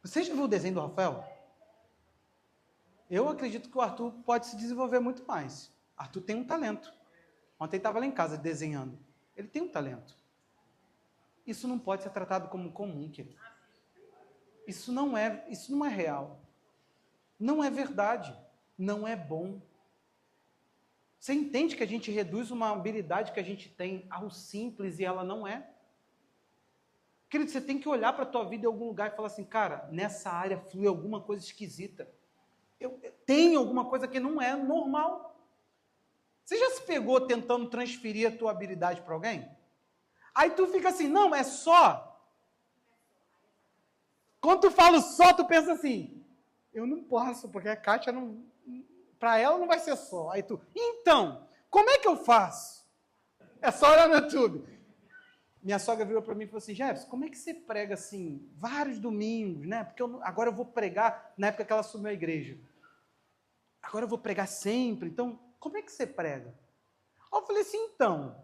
Você já viu o desenho do Rafael? Eu acredito que o Arthur pode se desenvolver muito mais. Arthur tem um talento. Ontem ele estava lá em casa desenhando. Ele tem um talento. Isso não pode ser tratado como comum, querido. Isso não é real. Não é verdade. Não é bom. Você entende que a gente reduz uma habilidade que a gente tem ao simples e ela não é? Querido, você tem que olhar para a tua vida em algum lugar e falar assim, cara, nessa área flui alguma coisa esquisita. Eu tenho alguma coisa que não é normal. Você já se pegou tentando transferir a tua habilidade para alguém? Aí tu fica assim, não, é só. Quando tu fala só, tu pensa assim, eu não posso, porque a Kátia não... Para ela não vai ser só. Aí tu, então, como é que eu faço? É só olhar no YouTube. Minha sogra virou para mim e falou assim, Jefferson, como é que você prega assim, vários domingos, né? Porque agora eu vou pregar, na época que ela assumiu a igreja. Agora eu vou pregar sempre, então, como é que você prega? Aí eu falei assim, então,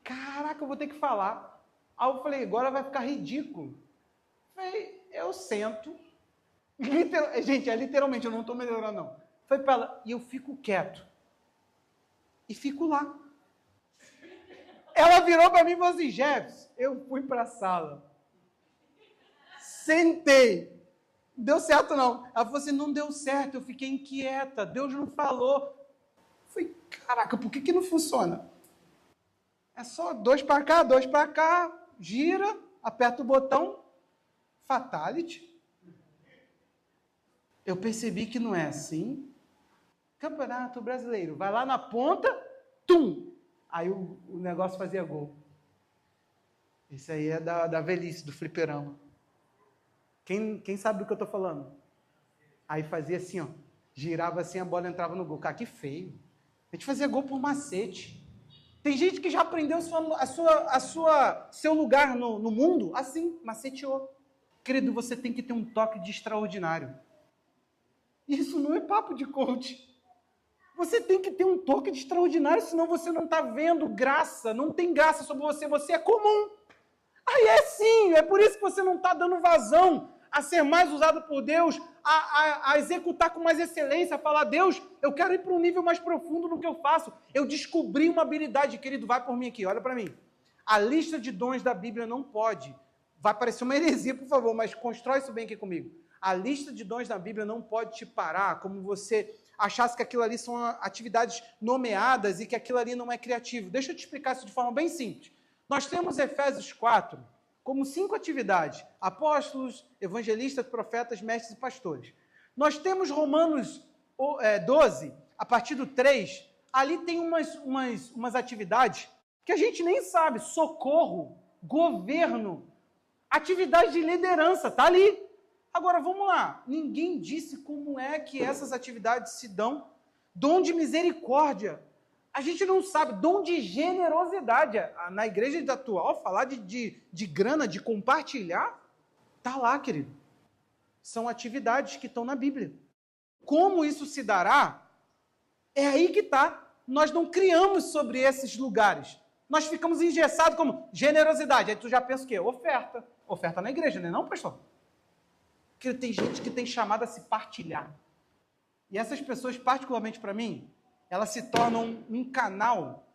caraca, eu vou ter que falar. Aí eu falei, agora vai ficar ridículo. Eu sento, gente, literalmente, eu não estou melhorando não. Foi para ela, e eu fico quieto. E fico lá. Ela virou para mim e falou assim, Jefferson, eu fui para a sala. Sentei. Não deu certo não. Ela falou assim, não deu certo, eu fiquei inquieta, Deus não falou. Eu falei, caraca, por que não funciona? É só 2 para cá, gira, aperta o botão, fatality. Eu percebi que não é assim. Campeonato Brasileiro, vai lá na ponta, tum! Aí o negócio fazia gol. Isso aí é da velhice, do fliperama. Quem sabe do que eu estou falando? Aí fazia assim, ó, girava assim, a bola entrava no gol. Cara, que feio. A gente fazia gol por macete. Tem gente que já aprendeu seu lugar no mundo assim, maceteou. Querido, você tem que ter um toque de extraordinário. Isso não é papo de coach. Você tem que ter um toque de extraordinário, senão você não está vendo graça, não tem graça sobre você, você é comum. Aí é sim, é por isso que você não está dando vazão a ser mais usado por Deus, a executar com mais excelência, a falar, Deus, eu quero ir para um nível mais profundo no que eu faço. Eu descobri uma habilidade, querido, vai por mim aqui, olha para mim. A lista de dons da Bíblia não pode, vai parecer uma heresia, por favor, mas constrói isso bem aqui comigo. A lista de dons da Bíblia não pode te parar como você achasse que aquilo ali são atividades nomeadas e que aquilo ali não é criativo. Deixa eu te explicar isso de forma bem simples. Nós temos Efésios 4 como 5 atividades: apóstolos, evangelistas, profetas, mestres e pastores. Nós temos Romanos 12, a partir do 3, ali tem umas atividades que a gente nem sabe: socorro, governo, atividade de liderança, está ali. Agora, vamos lá, ninguém disse como é que essas atividades se dão. Dom de misericórdia, a gente não sabe. Dom de generosidade, na igreja atual, falar de grana, de compartilhar, está lá, querido. São atividades que estão na Bíblia. Como isso se dará, é aí que está. Nós não criamos sobre esses lugares. Nós ficamos engessados como generosidade. Aí tu já pensa o quê? Oferta. Oferta na igreja, não é não, pastor? Porque tem gente que tem chamado a se partilhar. E essas pessoas, particularmente para mim, elas se tornam um canal.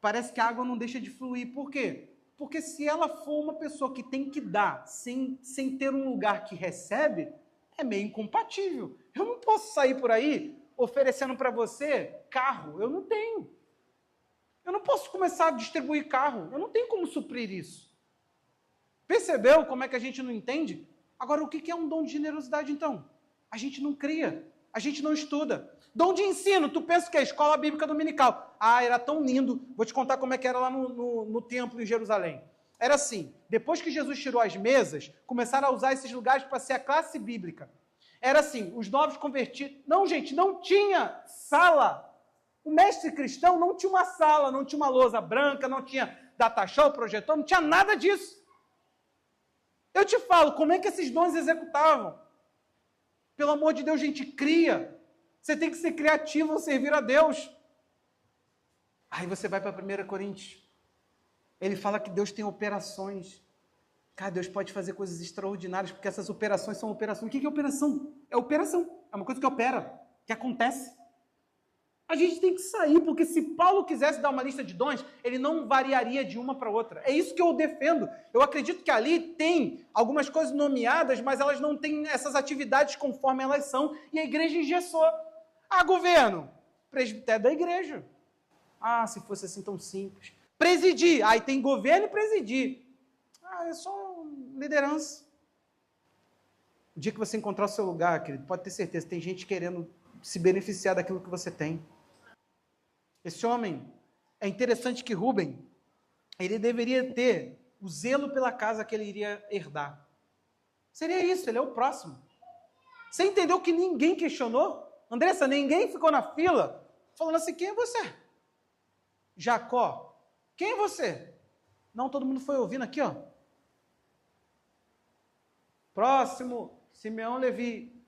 Parece que a água não deixa de fluir. Por quê? Porque se ela for uma pessoa que tem que dar sem ter um lugar que recebe, é meio incompatível. Eu não posso sair por aí oferecendo para você carro. Eu não tenho. Eu não posso começar a distribuir carro. Eu não tenho como suprir isso. Percebeu como é que a gente não entende? Agora, o que é um dom de generosidade, então? A gente não cria, a gente não estuda. Dom de ensino, tu pensa que é a escola bíblica dominical. Ah, era tão lindo. Vou te contar como é que era lá no templo em Jerusalém. Era assim, depois que Jesus tirou as mesas, começaram a usar esses lugares para ser a classe bíblica. Era assim, os novos convertidos... Não, gente, não tinha sala. O mestre cristão não tinha uma sala, não tinha uma lousa branca, não tinha data show, projetor, não tinha nada disso. Eu te falo, como é que esses dons executavam? Pelo amor de Deus, gente, cria. Você tem que ser criativo ao servir a Deus. Aí você vai para 1 Coríntios. Ele fala que Deus tem operações. Cara, Deus pode fazer coisas extraordinárias, porque essas operações são operações. O que é operação? É operação. É uma coisa que opera, que acontece. A gente tem que sair, porque se Paulo quisesse dar uma lista de dons, ele não variaria de uma para outra. É isso que eu defendo. Eu acredito que ali tem algumas coisas nomeadas, mas elas não têm essas atividades conforme elas são, e a igreja engessou. Ah, governo, presbitério da igreja. Ah, se fosse assim tão simples. Presidir, aí tem governo e presidir. Ah, é só liderança. O dia que você encontrar o seu lugar, querido, pode ter certeza, tem gente querendo se beneficiar daquilo que você tem. Esse homem, é interessante que Rubem, ele deveria ter o zelo pela casa que ele iria herdar. Seria isso, ele é o próximo. Você entendeu que ninguém questionou? Andressa, ninguém ficou na fila falando assim, quem é você? Jacó, quem é você? Não, todo mundo foi ouvindo aqui, ó. Próximo, Simeão, Levi.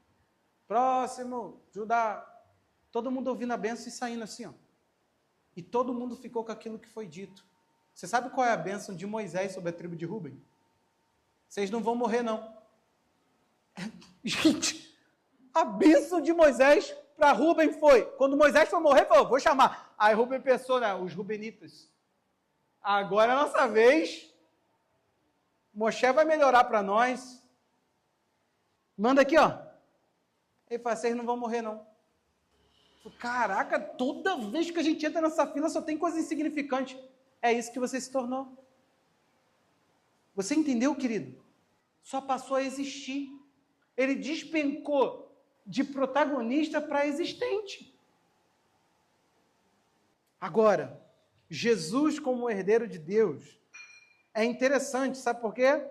Próximo, Judá. Todo mundo ouvindo a bênção e saindo assim, ó. E todo mundo ficou com aquilo que foi dito. Você sabe qual é a bênção de Moisés sobre a tribo de Rúben? Vocês não vão morrer, não. Gente, a bênção de Moisés para Rúben foi, quando Moisés foi morrer, falou, vou chamar. Aí Rúben pensou, né, os rubenitas. Agora é a nossa vez. Moshe vai melhorar para nós. Manda aqui, ó. Ele fala, vocês não vão morrer, não. Caraca, toda vez que a gente entra nessa fila só tem coisa insignificante. É isso que você se tornou. Você entendeu, querido? Só passou a existir. Ele despencou de protagonista para existente. Agora, Jesus como herdeiro de Deus é interessante, sabe por quê?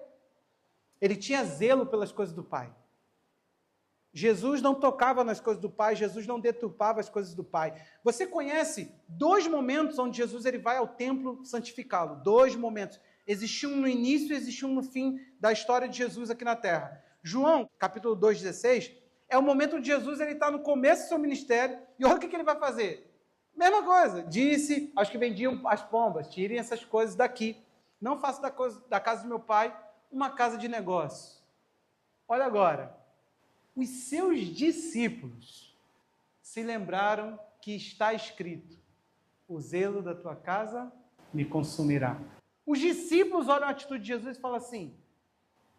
Ele tinha zelo pelas coisas do Pai. Jesus não tocava nas coisas do Pai, Jesus não deturpava as coisas do Pai. Você conhece 2 momentos onde Jesus ele vai ao templo santificá-lo? 2 momentos. Existe um no início e existe um no fim da história de Jesus aqui na Terra. João, capítulo 2,16, é o momento onde Jesus está no começo do seu ministério, e olha o que ele vai fazer. Mesma coisa, disse aos que vendiam as pombas, tirem essas coisas daqui. Não faço da casa do meu Pai uma casa de negócio. Olha agora. Os seus discípulos se lembraram que está escrito, o zelo da tua casa me consumirá. Os discípulos olham a atitude de Jesus e falam assim,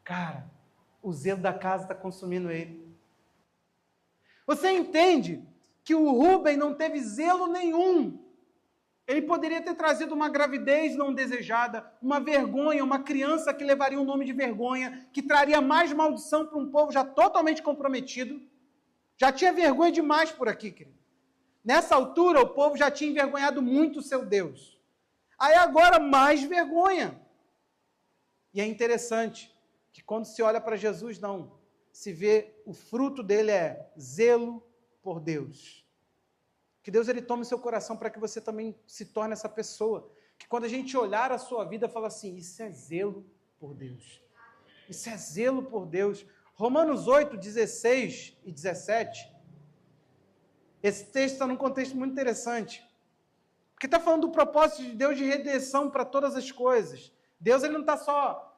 cara, o zelo da casa está consumindo ele. Você entende que o Rubem não teve zelo nenhum. Ele poderia ter trazido uma gravidez não desejada, uma vergonha, uma criança que levaria um nome de vergonha, que traria mais maldição para um povo já totalmente comprometido. Já tinha vergonha demais por aqui, querido. Nessa altura, o povo já tinha envergonhado muito o seu Deus. Aí agora, mais vergonha. E é interessante que quando se olha para Jesus, não, se vê o fruto dele é zelo por Deus. Que Deus ele tome seu coração para que você também se torne essa pessoa. Que quando a gente olhar a sua vida, fala assim, isso é zelo por Deus. Isso é zelo por Deus. Romanos 8, 16 e 17. Esse texto está num contexto muito interessante. Porque está falando do propósito de Deus de redenção para todas as coisas. Deus ele não está só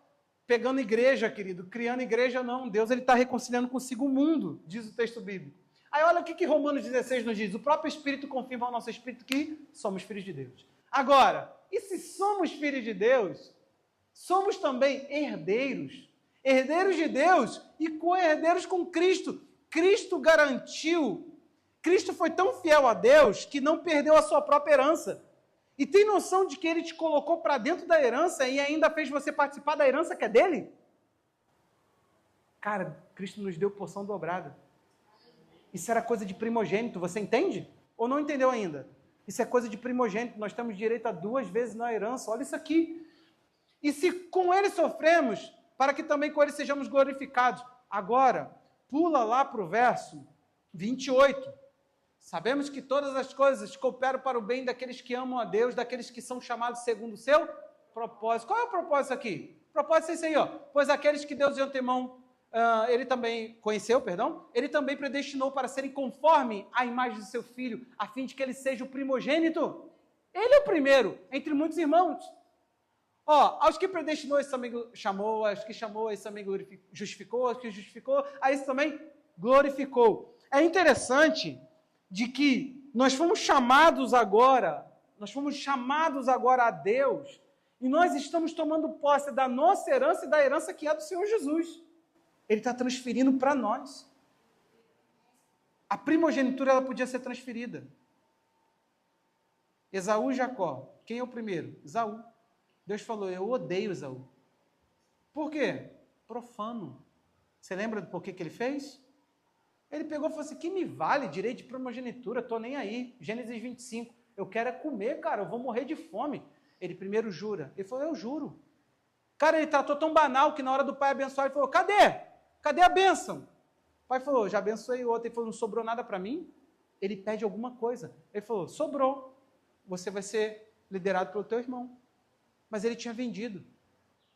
pegando igreja, querido, criando igreja, não. Deus ele está reconciliando consigo o mundo, diz o texto bíblico. Aí olha o que Romanos 16 nos diz. O próprio Espírito confirma ao nosso Espírito que somos filhos de Deus. Agora, e se somos filhos de Deus, somos também herdeiros. Herdeiros de Deus e co-herdeiros com Cristo. Cristo garantiu. Cristo foi tão fiel a Deus que não perdeu a sua própria herança. E tem noção de que Ele te colocou para dentro da herança e ainda fez você participar da herança que é dele? Cara, Cristo nos deu porção dobrada. Isso era coisa de primogênito, você entende? Ou não entendeu ainda? Isso é coisa de primogênito, nós temos direito a 2 vezes na herança, olha isso aqui. E se com ele sofremos, para que também com ele sejamos glorificados. Agora, pula lá para o verso 28. Sabemos que todas as coisas cooperam para o bem daqueles que amam a Deus, daqueles que são chamados segundo o seu propósito. Qual é o propósito aqui? O propósito é esse aí, ó. Pois aqueles que Deus de antemão ele também ele também predestinou para serem conforme a imagem de seu filho, a fim de que ele seja o primogênito. Ele é o primeiro, entre muitos irmãos. Ó, aos que predestinou, esse também chamou, aos que chamou, esse também justificou, aos que justificou, a esse também glorificou. É interessante de que Nós fomos chamados agora a Deus, e nós estamos tomando posse da nossa herança e da herança que é do Senhor Jesus. Ele está transferindo para nós. A primogenitura ela podia ser transferida. Esaú e Jacó. Quem é o primeiro? Esaú. Deus falou, eu odeio Esaú. Por quê? Profano. Você lembra do porquê que ele fez? Ele pegou e falou assim, que me vale direito de primogenitura, estou nem aí. Gênesis 25. Eu quero é comer, cara, eu vou morrer de fome. Ele primeiro jura. Ele falou, eu juro. Cara, ele tratou tão banal que na hora do pai abençoar, ele falou, cadê? Cadê a bênção? O pai falou, já abençoei o outro. Ele falou, não sobrou nada para mim? Ele pede alguma coisa. Ele falou, sobrou. Você vai ser liderado pelo teu irmão. Mas ele tinha vendido.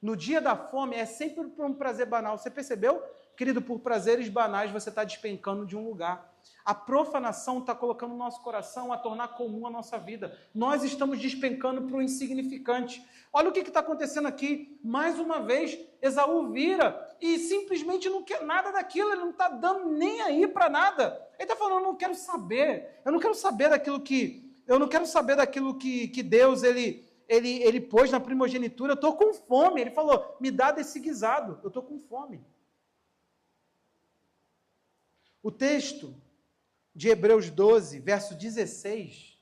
No dia da fome é sempre por um prazer banal. Você percebeu? Querido, por prazeres banais você está despencando de um lugar. A profanação está colocando o nosso coração a tornar comum a nossa vida. Nós estamos despencando para o insignificante. Olha o que está acontecendo aqui. Mais uma vez, Esaú vira e simplesmente não quer nada daquilo. Ele não está dando nem aí para nada. Ele está falando, eu não quero saber. Eu não quero saber daquilo que Deus ele pôs na primogenitura. Eu estou com fome. Ele falou, me dá desse guisado. Eu estou com fome. O texto de Hebreus 12, verso 16.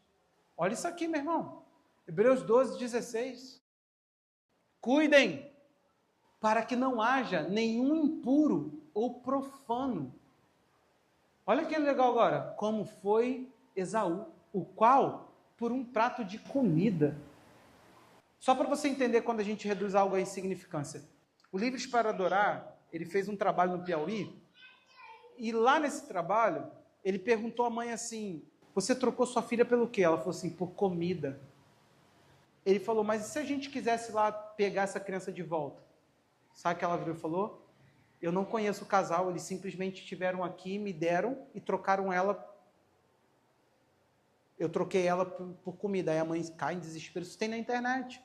Olha isso aqui, meu irmão. Hebreus 12, 16. Cuidem, para que não haja nenhum impuro ou profano. Olha que legal agora. Como foi Esaú, o qual, por um prato de comida. Só para você entender quando a gente reduz algo à insignificância. O Livres para Adorar, ele fez um trabalho no Piauí, e lá nesse trabalho, ele perguntou à mãe assim, você trocou sua filha pelo quê? Ela falou assim, por comida. Ele falou, mas e se a gente quisesse lá pegar essa criança de volta? Sabe o que ela virou e falou? Eu não conheço o casal, eles simplesmente estiveram aqui, me deram e trocaram ela. Eu troquei ela por comida. Aí a mãe cai em desespero, isso tem na internet.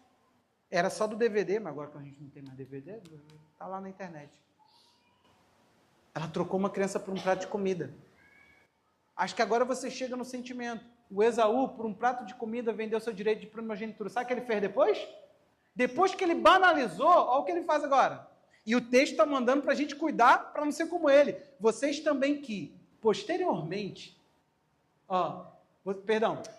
Era só do DVD, mas agora que a gente não tem mais DVD, está lá na internet. Ela trocou uma criança por um prato de comida. Acho que agora você chega no sentimento. O Esaú, por um prato de comida, vendeu seu direito de primogenitura. Sabe o que ele fez depois? Depois que ele banalizou, olha o que ele faz agora. E o texto está mandando para a gente cuidar para não ser como ele. Vocês também que, posteriormente,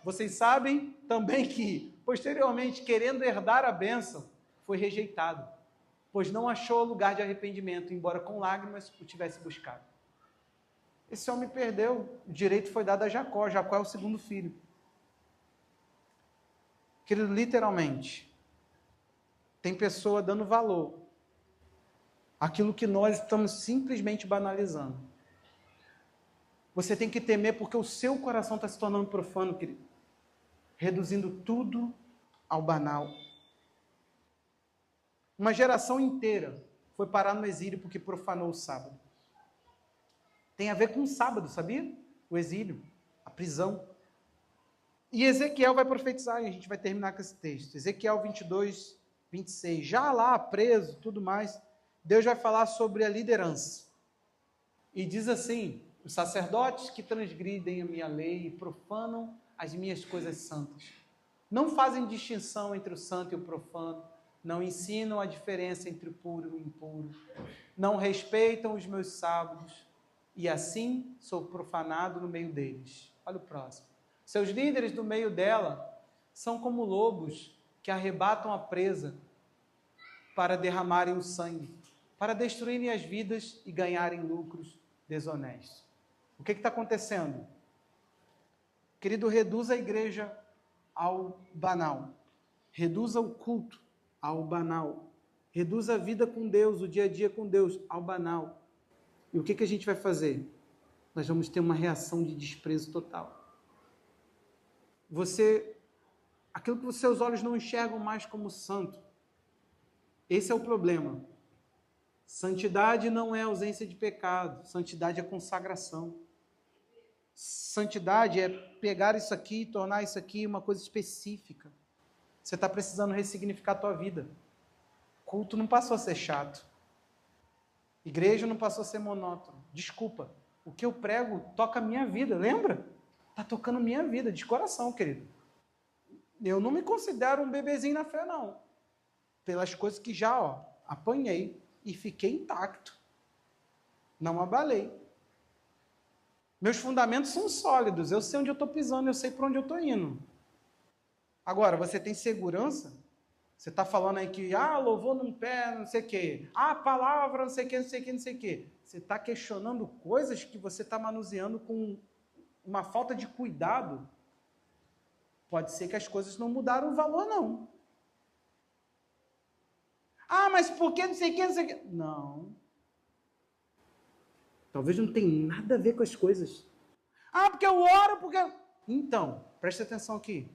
vocês sabem também que, posteriormente, querendo herdar a bênção, foi rejeitado, pois não achou lugar de arrependimento, embora com lágrimas o tivesse buscado. Esse homem perdeu, o direito foi dado a Jacó. Jacó é o segundo filho. Querido, literalmente, tem pessoa dando valor àquilo que nós estamos simplesmente banalizando. Você tem que temer porque o seu coração está se tornando profano, querido. Reduzindo tudo ao banal. Uma geração inteira foi parar no exílio porque profanou o sábado. Tem a ver com o sábado, sabia? O exílio, a prisão. E Ezequiel vai profetizar, e a gente vai terminar com esse texto. Ezequiel 22, 26. Já lá, preso, tudo mais, Deus vai falar sobre a liderança. E diz assim, os sacerdotes que transgridem a minha lei e profanam as minhas coisas santas. Não fazem distinção entre o santo e o profano. Não ensinam a diferença entre o puro e o impuro. Não respeitam os meus sábados. E assim sou profanado no meio deles. Olha o próximo. Seus líderes no meio dela são como lobos que arrebatam a presa para derramarem o sangue, para destruírem as vidas e ganharem lucros desonestos. O que está acontecendo? Querido, reduza a igreja ao banal. Reduza o culto ao banal. Reduza a vida com Deus, o dia a dia com Deus, ao banal. E o que a gente vai fazer? Nós vamos ter uma reação de desprezo total. Aquilo que os seus olhos não enxergam mais como santo. Esse é o problema. Santidade não é ausência de pecado. Santidade é consagração. Santidade é pegar isso aqui e tornar isso aqui uma coisa específica. Você está precisando ressignificar a tua vida. Culto não passou a ser chato. Igreja não passou a ser monótono. Desculpa, o que eu prego toca a minha vida, lembra? Está tocando minha vida, de coração, querido. Eu não me considero um bebezinho na fé, não. Pelas coisas que já, apanhei e fiquei intacto. Não abalei. Meus fundamentos são sólidos, eu sei onde eu estou pisando, eu sei para onde eu estou indo. Agora, você tem segurança? Você está falando aí que, louvor num pé, não sei o quê. Palavra, não sei o quê, não sei o quê, não sei o quê. Você está questionando coisas que você está manuseando com uma falta de cuidado. Pode ser que as coisas não mudaram o valor, não. Mas por que não sei o quê, não sei o quê? Não. Talvez não tenha nada a ver com as coisas. Porque eu oro, porque... Então, preste atenção aqui.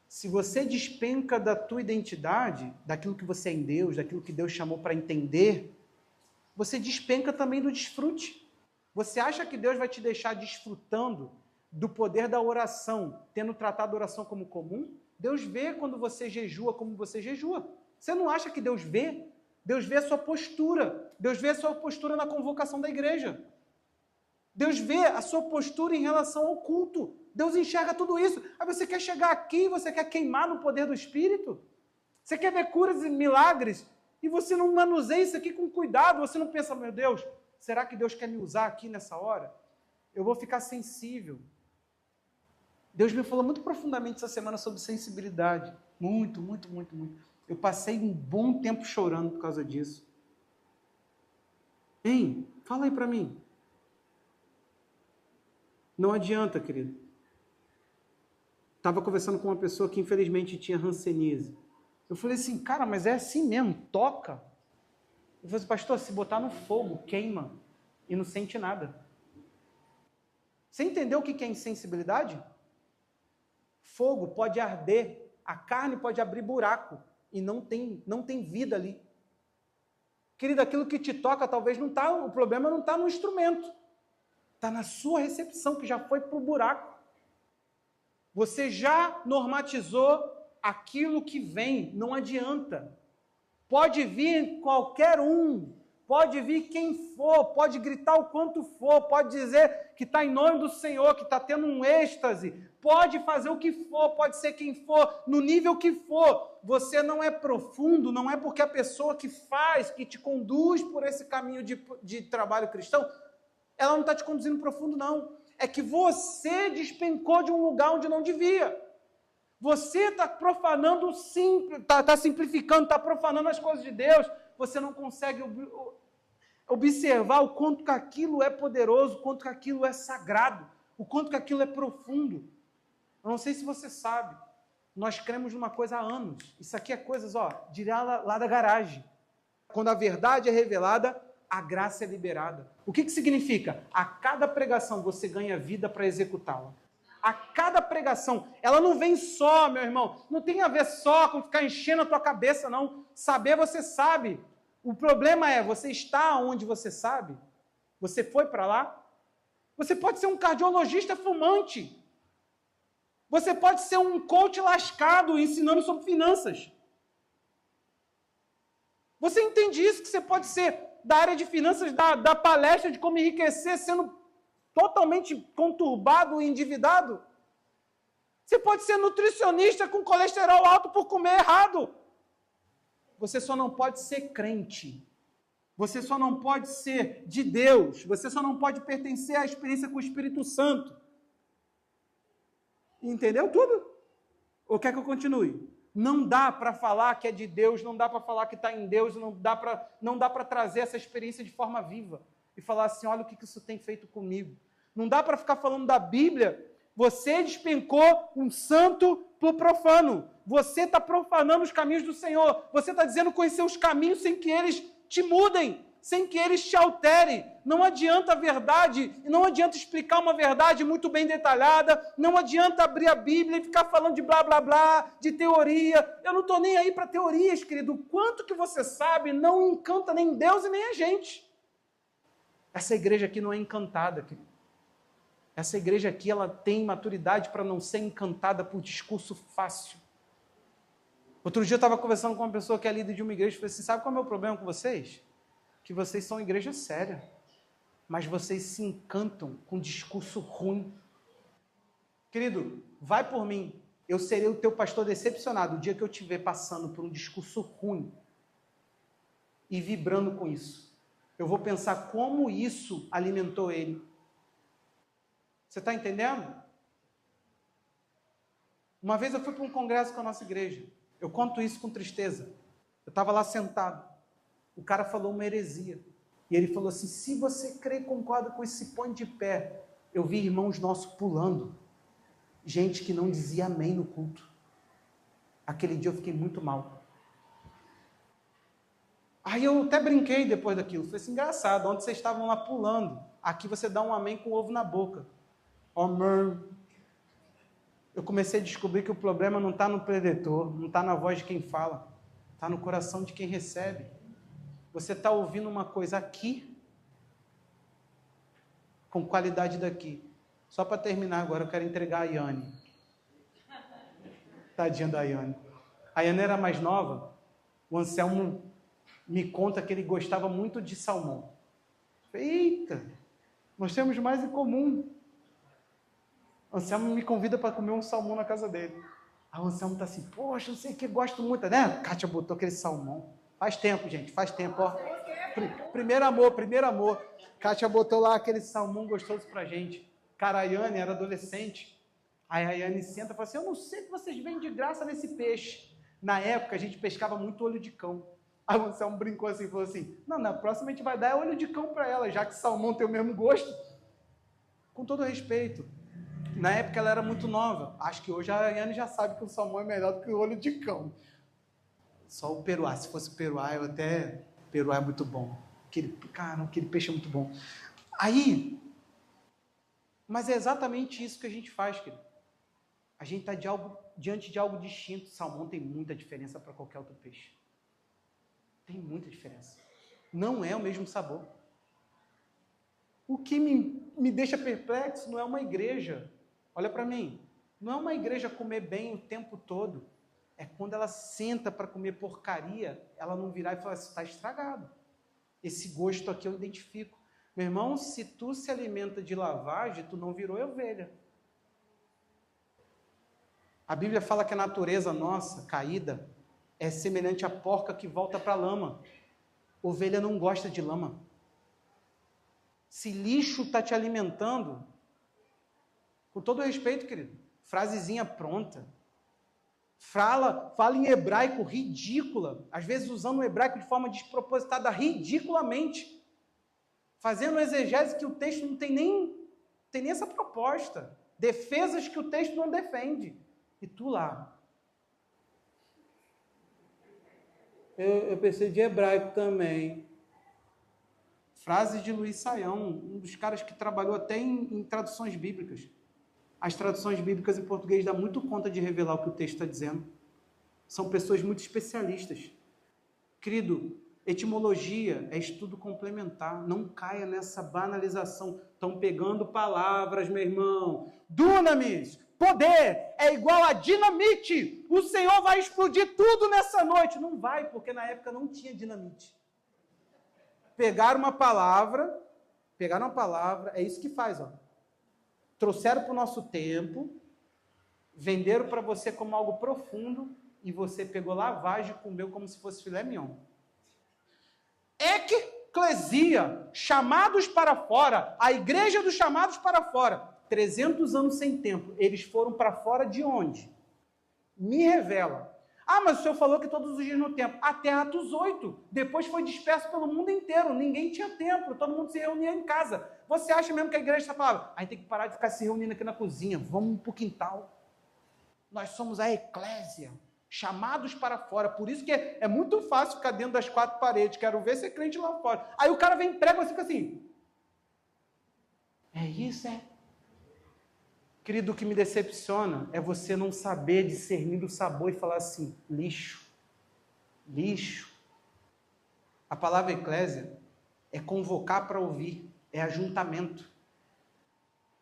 Se você despenca da tua identidade, daquilo que você é em Deus, daquilo que Deus chamou para entender, você despenca também do desfrute. Você acha que Deus vai te deixar desfrutando do poder da oração, tendo tratado a oração como comum? Deus vê quando você jejua como você jejua. Você não acha que Deus vê? Deus vê a sua postura. Deus vê a sua postura na convocação da igreja. Deus vê a sua postura em relação ao culto. Deus enxerga tudo isso. Aí você quer chegar aqui, você quer queimar no poder do Espírito? Você quer ver curas e milagres? E você não manuseia isso aqui com cuidado. Você não pensa, meu Deus, será que Deus quer me usar aqui nessa hora? Eu vou ficar sensível. Deus me falou muito profundamente essa semana sobre sensibilidade. Muito, muito, muito, muito. Eu passei um bom tempo chorando por causa disso. Hein? Fala aí para mim. Não adianta, querido. Estava conversando com uma pessoa que infelizmente tinha hanseníase. Eu falei assim, cara, mas é assim mesmo, toca. Eu falei assim, pastor, se botar no fogo, queima e não sente nada. Você entendeu o que é insensibilidade? Fogo pode arder, a carne pode abrir buraco e não tem vida ali. Querido, aquilo que te toca talvez não está, o problema não está no instrumento. Está na sua recepção, que já foi para o buraco. Você já normatizou aquilo que vem, não adianta. Pode vir qualquer um, pode vir quem for, pode gritar o quanto for, pode dizer que está em nome do Senhor, que está tendo um êxtase, pode fazer o que for, pode ser quem for, no nível que for. Você não é profundo, não é porque a pessoa que faz, que te conduz por esse caminho de trabalho cristão, ela não está te conduzindo profundo, não. É que você despencou de um lugar onde não devia. Você está profanando, está simplificando, está profanando as coisas de Deus. Você não consegue observar o quanto que aquilo é poderoso, o quanto que aquilo é sagrado, o quanto que aquilo é profundo. Eu não sei se você sabe, nós cremos numa coisa há anos. Isso aqui é coisas, lá da garagem. Quando a verdade é revelada, a graça é liberada. O que significa? A cada pregação você ganha vida para executá-la. A cada pregação, ela não vem só, meu irmão, não tem a ver só com ficar enchendo a tua cabeça, não. Saber você sabe. O problema é, você está onde você sabe? Você foi para lá? Você pode ser um cardiologista fumante. Você pode ser um coach lascado ensinando sobre finanças. Você entende isso? Que você pode ser da área de finanças, da palestra de como enriquecer, sendo totalmente conturbado e endividado. Você pode ser nutricionista com colesterol alto por comer errado. Você só não pode ser crente. Você só não pode ser de Deus. Você só não pode pertencer à experiência com o Espírito Santo. Entendeu tudo? Ou quer que eu continue? Não dá para falar que é de Deus, não dá para falar que está em Deus, não dá para trazer essa experiência de forma viva e falar assim, olha o que isso tem feito comigo. Não dá para ficar falando da Bíblia. Você despencou um santo para o profano. Você está profanando os caminhos do Senhor. Você está dizendo conhecer os caminhos sem que eles te mudem, sem que eles te alterem. Não adianta a verdade, não adianta explicar uma verdade muito bem detalhada, não adianta abrir a Bíblia e ficar falando de blá, blá, blá, de teoria. Eu não estou nem aí para teorias, querido. O quanto que você sabe não encanta nem Deus e nem a gente. Essa igreja aqui não é encantada, querido. Essa igreja aqui, ela tem maturidade para não ser encantada por discurso fácil. Outro dia eu estava conversando com uma pessoa que é líder de uma igreja e falei assim, sabe qual é o meu problema com vocês? Que vocês são igreja séria, mas vocês se encantam com discurso ruim. Querido, vai por mim. Eu serei o teu pastor decepcionado o dia que eu estiver passando por um discurso ruim e vibrando com isso. Eu vou pensar como isso alimentou ele. Você está entendendo? Uma vez eu fui para um congresso com a nossa igreja. Eu conto isso com tristeza. Eu estava lá sentado. O cara falou uma heresia. E ele falou assim, se você crê e concorda com esse põe de pé. Eu vi irmãos nossos pulando. Gente que não dizia amém no culto. Aquele dia eu fiquei muito mal. Aí eu até brinquei depois daquilo. Foi assim, engraçado, onde vocês estavam lá pulando. Aqui você dá um amém com o ovo na boca. Amém. Eu comecei a descobrir que o problema não está no predetor, não está na voz de quem fala. Está no coração de quem recebe. Você está ouvindo uma coisa aqui, com qualidade daqui. Só para terminar agora, eu quero entregar a Yane. Tadinha da Yane. A Yane era mais nova. O Anselmo me conta que ele gostava muito de salmão. Eita, nós temos mais em comum. O Anselmo me convida para comer um salmão na casa dele. Aí o Anselmo está assim, poxa, não sei o que, gosto muito, né? A Kátia botou aquele salmão. Faz tempo, gente, faz tempo, ó. Primeiro amor. Kátia botou lá aquele salmão gostoso pra gente. Cara, a Yane era adolescente. Aí a Yane senta e fala assim, eu não sei o que vocês veem de graça nesse peixe. Na época, a gente pescava muito olho de cão. Aí o Anselmo brincou assim, falou assim, não, na próxima a gente vai dar olho de cão para ela, já que salmão tem o mesmo gosto. Com todo respeito. Na época ela era muito nova. Acho que hoje a Yane já sabe que o salmão é melhor do que o olho de cão. Só o peruá. Se fosse o peruá, eu até... Peruá é muito bom. Aquele peixe é muito bom. Aí... Mas é exatamente isso que a gente faz, querido. A gente está diante de algo distinto. Salmão tem muita diferença para qualquer outro peixe. Tem muita diferença. Não é o mesmo sabor. O que me deixa perplexo não é uma igreja. Olha para mim. Não é uma igreja comer bem o tempo todo. É quando ela senta para comer porcaria, ela não virar e falar assim, está estragado. Esse gosto aqui eu identifico. Meu irmão, se tu se alimenta de lavagem, tu não virou ovelha. A Bíblia fala que a natureza nossa, caída, é semelhante à porca que volta para a lama. Ovelha não gosta de lama. Se lixo está te alimentando, com todo respeito, querido, frasezinha pronta. Fala em hebraico ridícula, às vezes usando o hebraico de forma despropositada, ridiculamente. Fazendo exegese que o texto não tem nem essa proposta. Defesas que o texto não defende. E tu lá. Eu pensei de hebraico também. Frase de Luiz Saião, um dos caras que trabalhou até em traduções bíblicas. As traduções bíblicas em português dão muito conta de revelar o que o texto está dizendo. São pessoas muito especialistas. Querido, etimologia é estudo complementar. Não caia nessa banalização. Estão pegando palavras, meu irmão. Dunamis, poder, é igual a dinamite. O Senhor vai explodir tudo nessa noite. Não vai, porque na época não tinha dinamite. Pegaram uma palavra, é isso que faz, ó. Trouxeram para o nosso tempo, venderam para você como algo profundo, e você pegou lavagem e comeu como se fosse filé mignon. Eclesia, chamados para fora, a igreja dos chamados para fora, 300 anos sem tempo, eles foram para fora de onde? Me revela. Ah, mas o senhor falou que todos os dias no templo. Até Atos 8. Depois foi disperso pelo mundo inteiro. Ninguém tinha templo. Todo mundo se reunia em casa. Você acha mesmo que a igreja está falando? A gente tem que parar de ficar se reunindo aqui na cozinha. Vamos para o quintal. Nós somos a eclésia. Chamados para fora. Por isso que é muito fácil ficar dentro das quatro paredes. Quero ver ser crente lá fora. Aí o cara vem e prega e você fica assim. É isso, é? Querido, o que me decepciona é você não saber discernir o sabor e falar assim, lixo, lixo. A palavra eclésia é convocar para ouvir, é ajuntamento.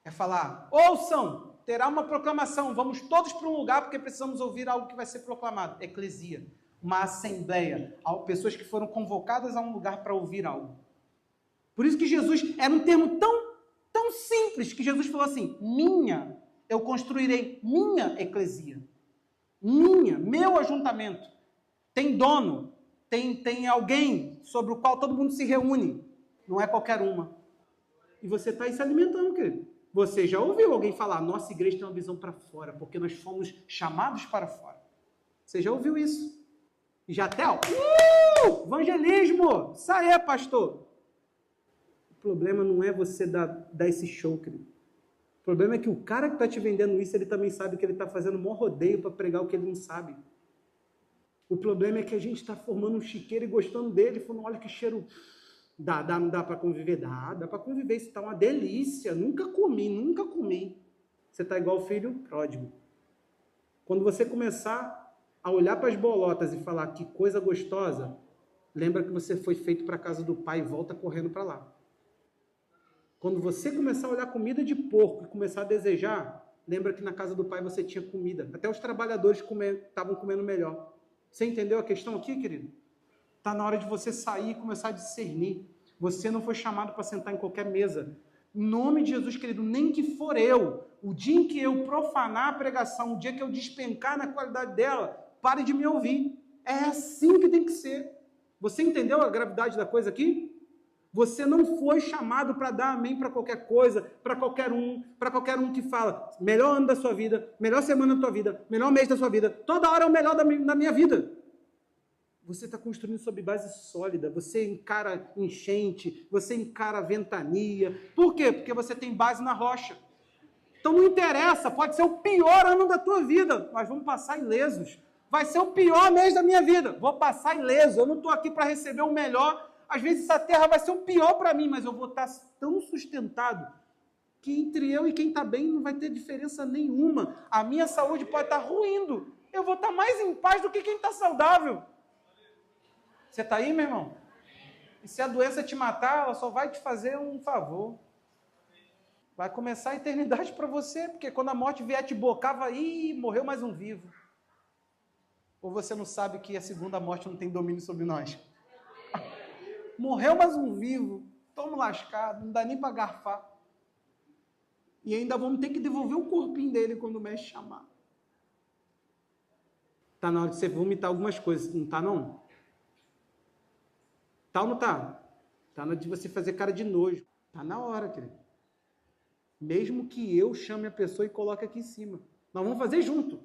É falar, ouçam, terá uma proclamação, vamos todos para um lugar porque precisamos ouvir algo que vai ser proclamado. Eclesia, uma assembleia, pessoas que foram convocadas a um lugar para ouvir algo. Por isso que Jesus era um termo tão simples que Jesus falou assim, minha eu construirei minha eclesia, meu ajuntamento. Tem dono, tem alguém sobre o qual todo mundo se reúne, não é qualquer uma. E você está aí se alimentando, querido. Você já ouviu alguém falar, nossa igreja tem uma visão para fora, porque nós fomos chamados para fora. Você já ouviu isso? E já até, evangelismo, isso aí, pastor. O problema não é você dar esse show, querido. O problema é que o cara que está te vendendo isso, ele também sabe que ele está fazendo um maior rodeio para pregar o que ele não sabe. O problema é que a gente está formando um chiqueiro e gostando dele, falando, olha que cheiro... Não dá para conviver? Dá para conviver, isso está uma delícia, nunca comi. Você está igual o filho pródigo. Quando você começar a olhar para as bolotas e falar que coisa gostosa, lembra que você foi feito para a casa do pai e volta correndo para lá. Quando você começar a olhar comida de porco e começar a desejar, lembra que na casa do pai você tinha comida. Até os trabalhadores estavam comendo melhor. Você entendeu a questão aqui, querido? Está na hora de você sair e começar a discernir. Você não foi chamado para sentar em qualquer mesa. Em nome de Jesus, querido, nem que for eu, o dia em que eu profanar a pregação, o dia que eu despencar na qualidade dela, pare de me ouvir. É assim que tem que ser. Você entendeu a gravidade da coisa aqui? Você não foi chamado para dar amém para qualquer coisa, para qualquer um que fala, melhor ano da sua vida, melhor semana da tua vida, melhor mês da sua vida, toda hora é o melhor da minha vida. Você está construindo sobre base sólida, você encara enchente, você encara ventania. Por quê? Porque você tem base na rocha. Então não interessa, pode ser o pior ano da tua vida, nós vamos passar ilesos. Vai ser o pior mês da minha vida, vou passar ileso, eu não estou aqui para receber o melhor. Às vezes essa terra vai ser o pior para mim, mas eu vou estar tão sustentado que entre eu e quem está bem não vai ter diferença nenhuma. A minha saúde pode estar ruindo, eu vou estar mais em paz do que quem está saudável. Você está aí, meu irmão? E se a doença te matar, ela só vai te fazer um favor. Vai começar a eternidade para você, porque quando a morte vier te bocar, morreu mais um vivo. Ou você não sabe que a segunda morte não tem domínio sobre nós? Morreu mais um vivo, estamos lascados, não dá nem para garfar. E ainda vamos ter que devolver o corpinho dele quando o mestre chamar. Está na hora de você vomitar algumas coisas, não está não? Tá ou não tá? Tá na hora de você fazer cara de nojo. Tá na hora, querido. Mesmo que eu chame a pessoa e coloque aqui em cima. Nós vamos fazer junto.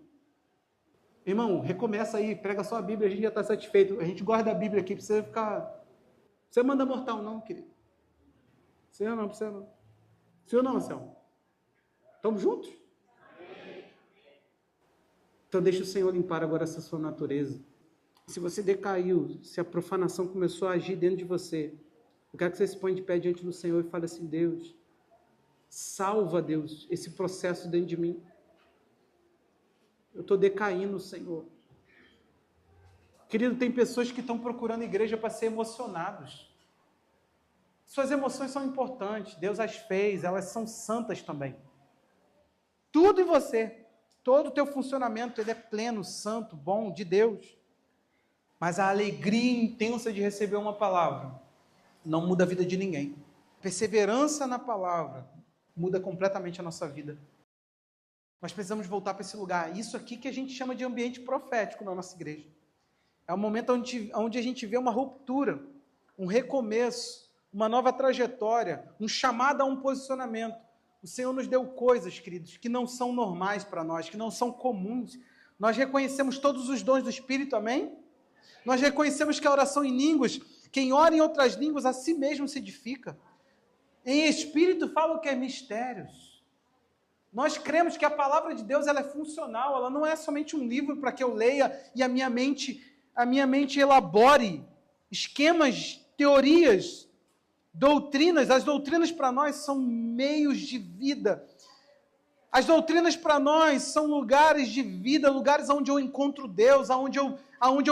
Irmão, recomeça aí, prega só a Bíblia, a gente já está satisfeito. A gente guarda a Bíblia aqui, precisa ficar... Você manda mortal não, querido. Precisa não. Sim ou não, Marcelo? Estamos juntos? Então deixa o Senhor limpar agora essa sua natureza. Se você decaiu, se a profanação começou a agir dentro de você, eu quero que você se ponha de pé diante do Senhor e fale assim, Deus, salva, Deus, esse processo dentro de mim. Eu estou decaindo, Senhor. Querido, tem pessoas que estão procurando igreja para ser emocionados. Suas emoções são importantes, Deus as fez, elas são santas também. Tudo em você, todo o teu funcionamento, ele é pleno, santo, bom, de Deus. Mas a alegria intensa de receber uma palavra não muda a vida de ninguém. Perseverança na palavra muda completamente a nossa vida. Nós precisamos voltar para esse lugar. Isso aqui que a gente chama de ambiente profético na nossa igreja. É um momento onde a gente vê uma ruptura, um recomeço, uma nova trajetória, um chamado a um posicionamento. O Senhor nos deu coisas, queridos, que não são normais para nós, que não são comuns. Nós reconhecemos todos os dons do Espírito, amém? Nós reconhecemos que a oração em línguas, quem ora em outras línguas, a si mesmo se edifica. Em espírito fala o que é mistérios. Nós cremos que a palavra de Deus ela é funcional, ela não é somente um livro para que eu leia e a minha mente elabore esquemas, teorias, doutrinas. As doutrinas para nós são meios de vida. As doutrinas para nós são lugares de vida, lugares onde eu encontro Deus, onde eu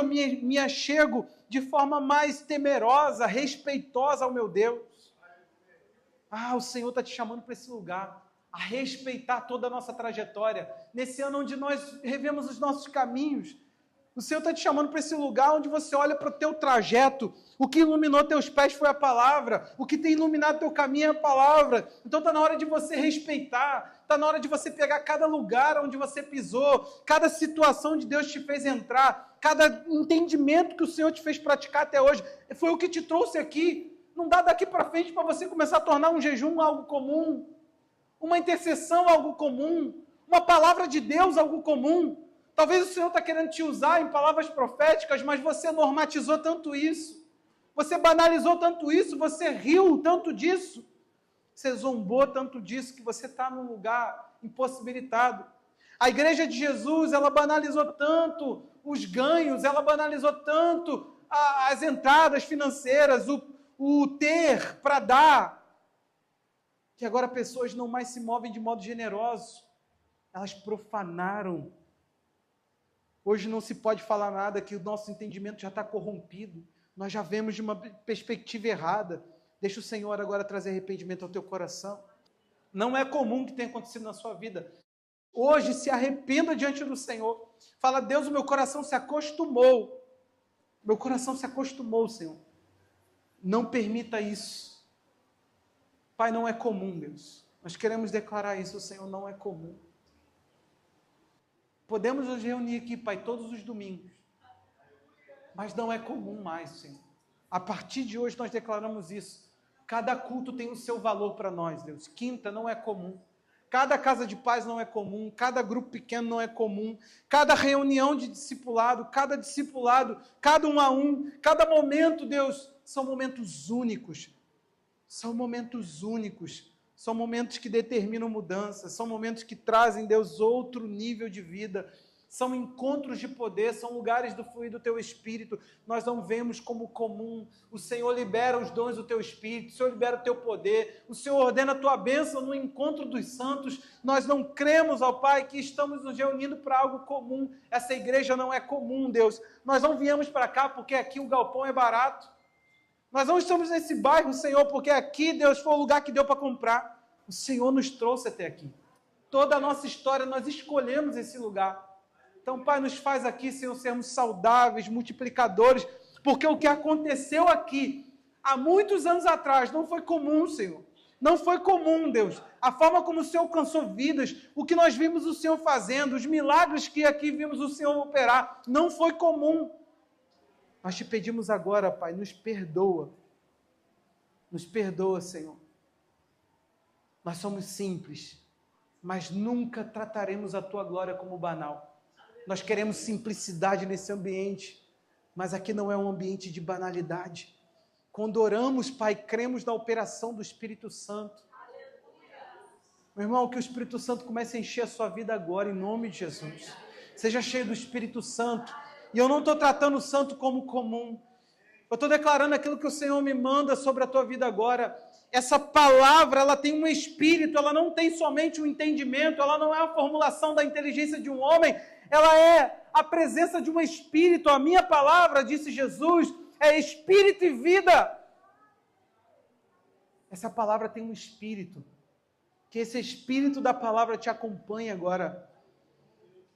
me achego de forma mais temerosa, respeitosa ao meu Deus. O Senhor está te chamando para esse lugar, a respeitar toda a nossa trajetória. Nesse ano onde nós revemos os nossos caminhos, O Senhor está te chamando para esse lugar onde você olha para o teu trajeto. O que iluminou teus pés foi a palavra. O que tem iluminado teu caminho é a palavra. Então está na hora de você respeitar. Está na hora de você pegar cada lugar onde você pisou, cada situação onde Deus te fez entrar, cada entendimento que o Senhor te fez praticar até hoje. Foi o que te trouxe aqui. Não dá daqui para frente para você começar a tornar um jejum algo comum, uma intercessão algo comum, uma palavra de Deus algo comum. Talvez o Senhor está querendo te usar em palavras proféticas, mas você normatizou tanto isso, você banalizou tanto isso, você riu tanto disso, você zombou tanto disso, que você está num lugar impossibilitado. A igreja de Jesus, ela banalizou tanto os ganhos, ela banalizou tanto as entradas financeiras, o ter para dar, que agora pessoas não mais se movem de modo generoso, elas profanaram. Hoje não se pode falar nada, que o nosso entendimento já está corrompido. Nós já vemos de uma perspectiva errada. Deixa o Senhor agora trazer arrependimento ao teu coração. Não é comum que tenha acontecido na sua vida. Hoje se arrependa diante do Senhor. Fala, Deus, o meu coração se acostumou. Meu coração se acostumou, Senhor. Não permita isso. Pai, não é comum, Deus. Nós queremos declarar isso, Senhor, não é comum. Podemos nos reunir aqui, Pai, todos os domingos, mas não é comum mais, Senhor. A partir de hoje nós declaramos isso. Cada culto tem o seu valor para nós, Deus. Quinta não é comum. Cada casa de paz não é comum. Cada grupo pequeno não é comum. Cada reunião de discipulado, cada cada um a um, cada momento, Deus, são momentos únicos. São momentos únicos. São momentos que determinam mudanças, são momentos que trazem, Deus, outro nível de vida, são encontros de poder, são lugares do fluir do Teu Espírito. Nós não vemos como comum. O Senhor libera os dons do Teu Espírito, o Senhor libera o Teu poder, o Senhor ordena a Tua bênção no encontro dos santos. Nós não cremos, ó Pai, que estamos nos reunindo para algo comum. Essa igreja não é comum, Deus. Nós não viemos para cá porque aqui o galpão é barato. Nós não estamos nesse bairro, Senhor, porque aqui, Deus, foi o lugar que deu para comprar. O Senhor nos trouxe até aqui. Toda a nossa história, nós escolhemos esse lugar. Então, Pai, nos faz aqui, Senhor, sermos saudáveis, multiplicadores, porque o que aconteceu aqui, há muitos anos atrás, não foi comum, Senhor. Não foi comum, Deus. A forma como o Senhor alcançou vidas, o que nós vimos o Senhor fazendo, os milagres que aqui vimos o Senhor operar, não foi comum. Nós te pedimos agora, Pai, nos perdoa. Nos perdoa, Senhor. Nós somos simples, mas nunca trataremos a Tua glória como banal. Nós queremos simplicidade nesse ambiente, mas aqui não é um ambiente de banalidade. Quando oramos, Pai, cremos na operação do Espírito Santo. Meu irmão, que o Espírito Santo comece a encher a sua vida agora, em nome de Jesus. Seja cheio do Espírito Santo. E eu não estou tratando o santo como comum. Eu estou declarando aquilo que o Senhor me manda sobre a tua vida agora. Essa palavra, ela tem um espírito, ela não tem somente um entendimento, ela não é a formulação da inteligência de um homem, ela é a presença de um espírito. A minha palavra, disse Jesus, é espírito e vida. Essa palavra tem um espírito. Que esse espírito da palavra te acompanhe agora.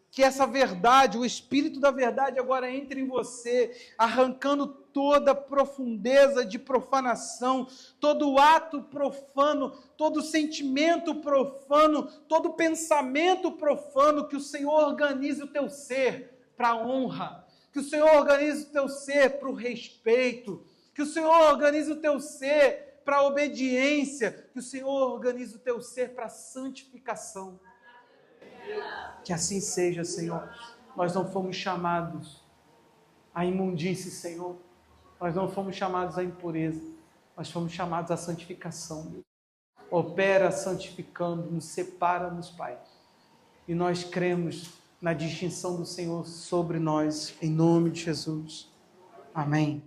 Que essa verdade, o Espírito da verdade agora entre em você, arrancando toda profundeza de profanação, todo ato profano, todo sentimento profano, todo pensamento profano, que o Senhor organize o teu ser para a honra, que o Senhor organize o teu ser para o respeito, que o Senhor organize o teu ser para a obediência, que o Senhor organize o teu ser para a santificação. Que assim seja, Senhor. Nós não fomos chamados à imundície, Senhor. Nós não fomos chamados à impureza. Nós fomos chamados à santificação. Opera santificando, nos separa-nos, Pai. E nós cremos na distinção do Senhor sobre nós, em nome de Jesus. Amém.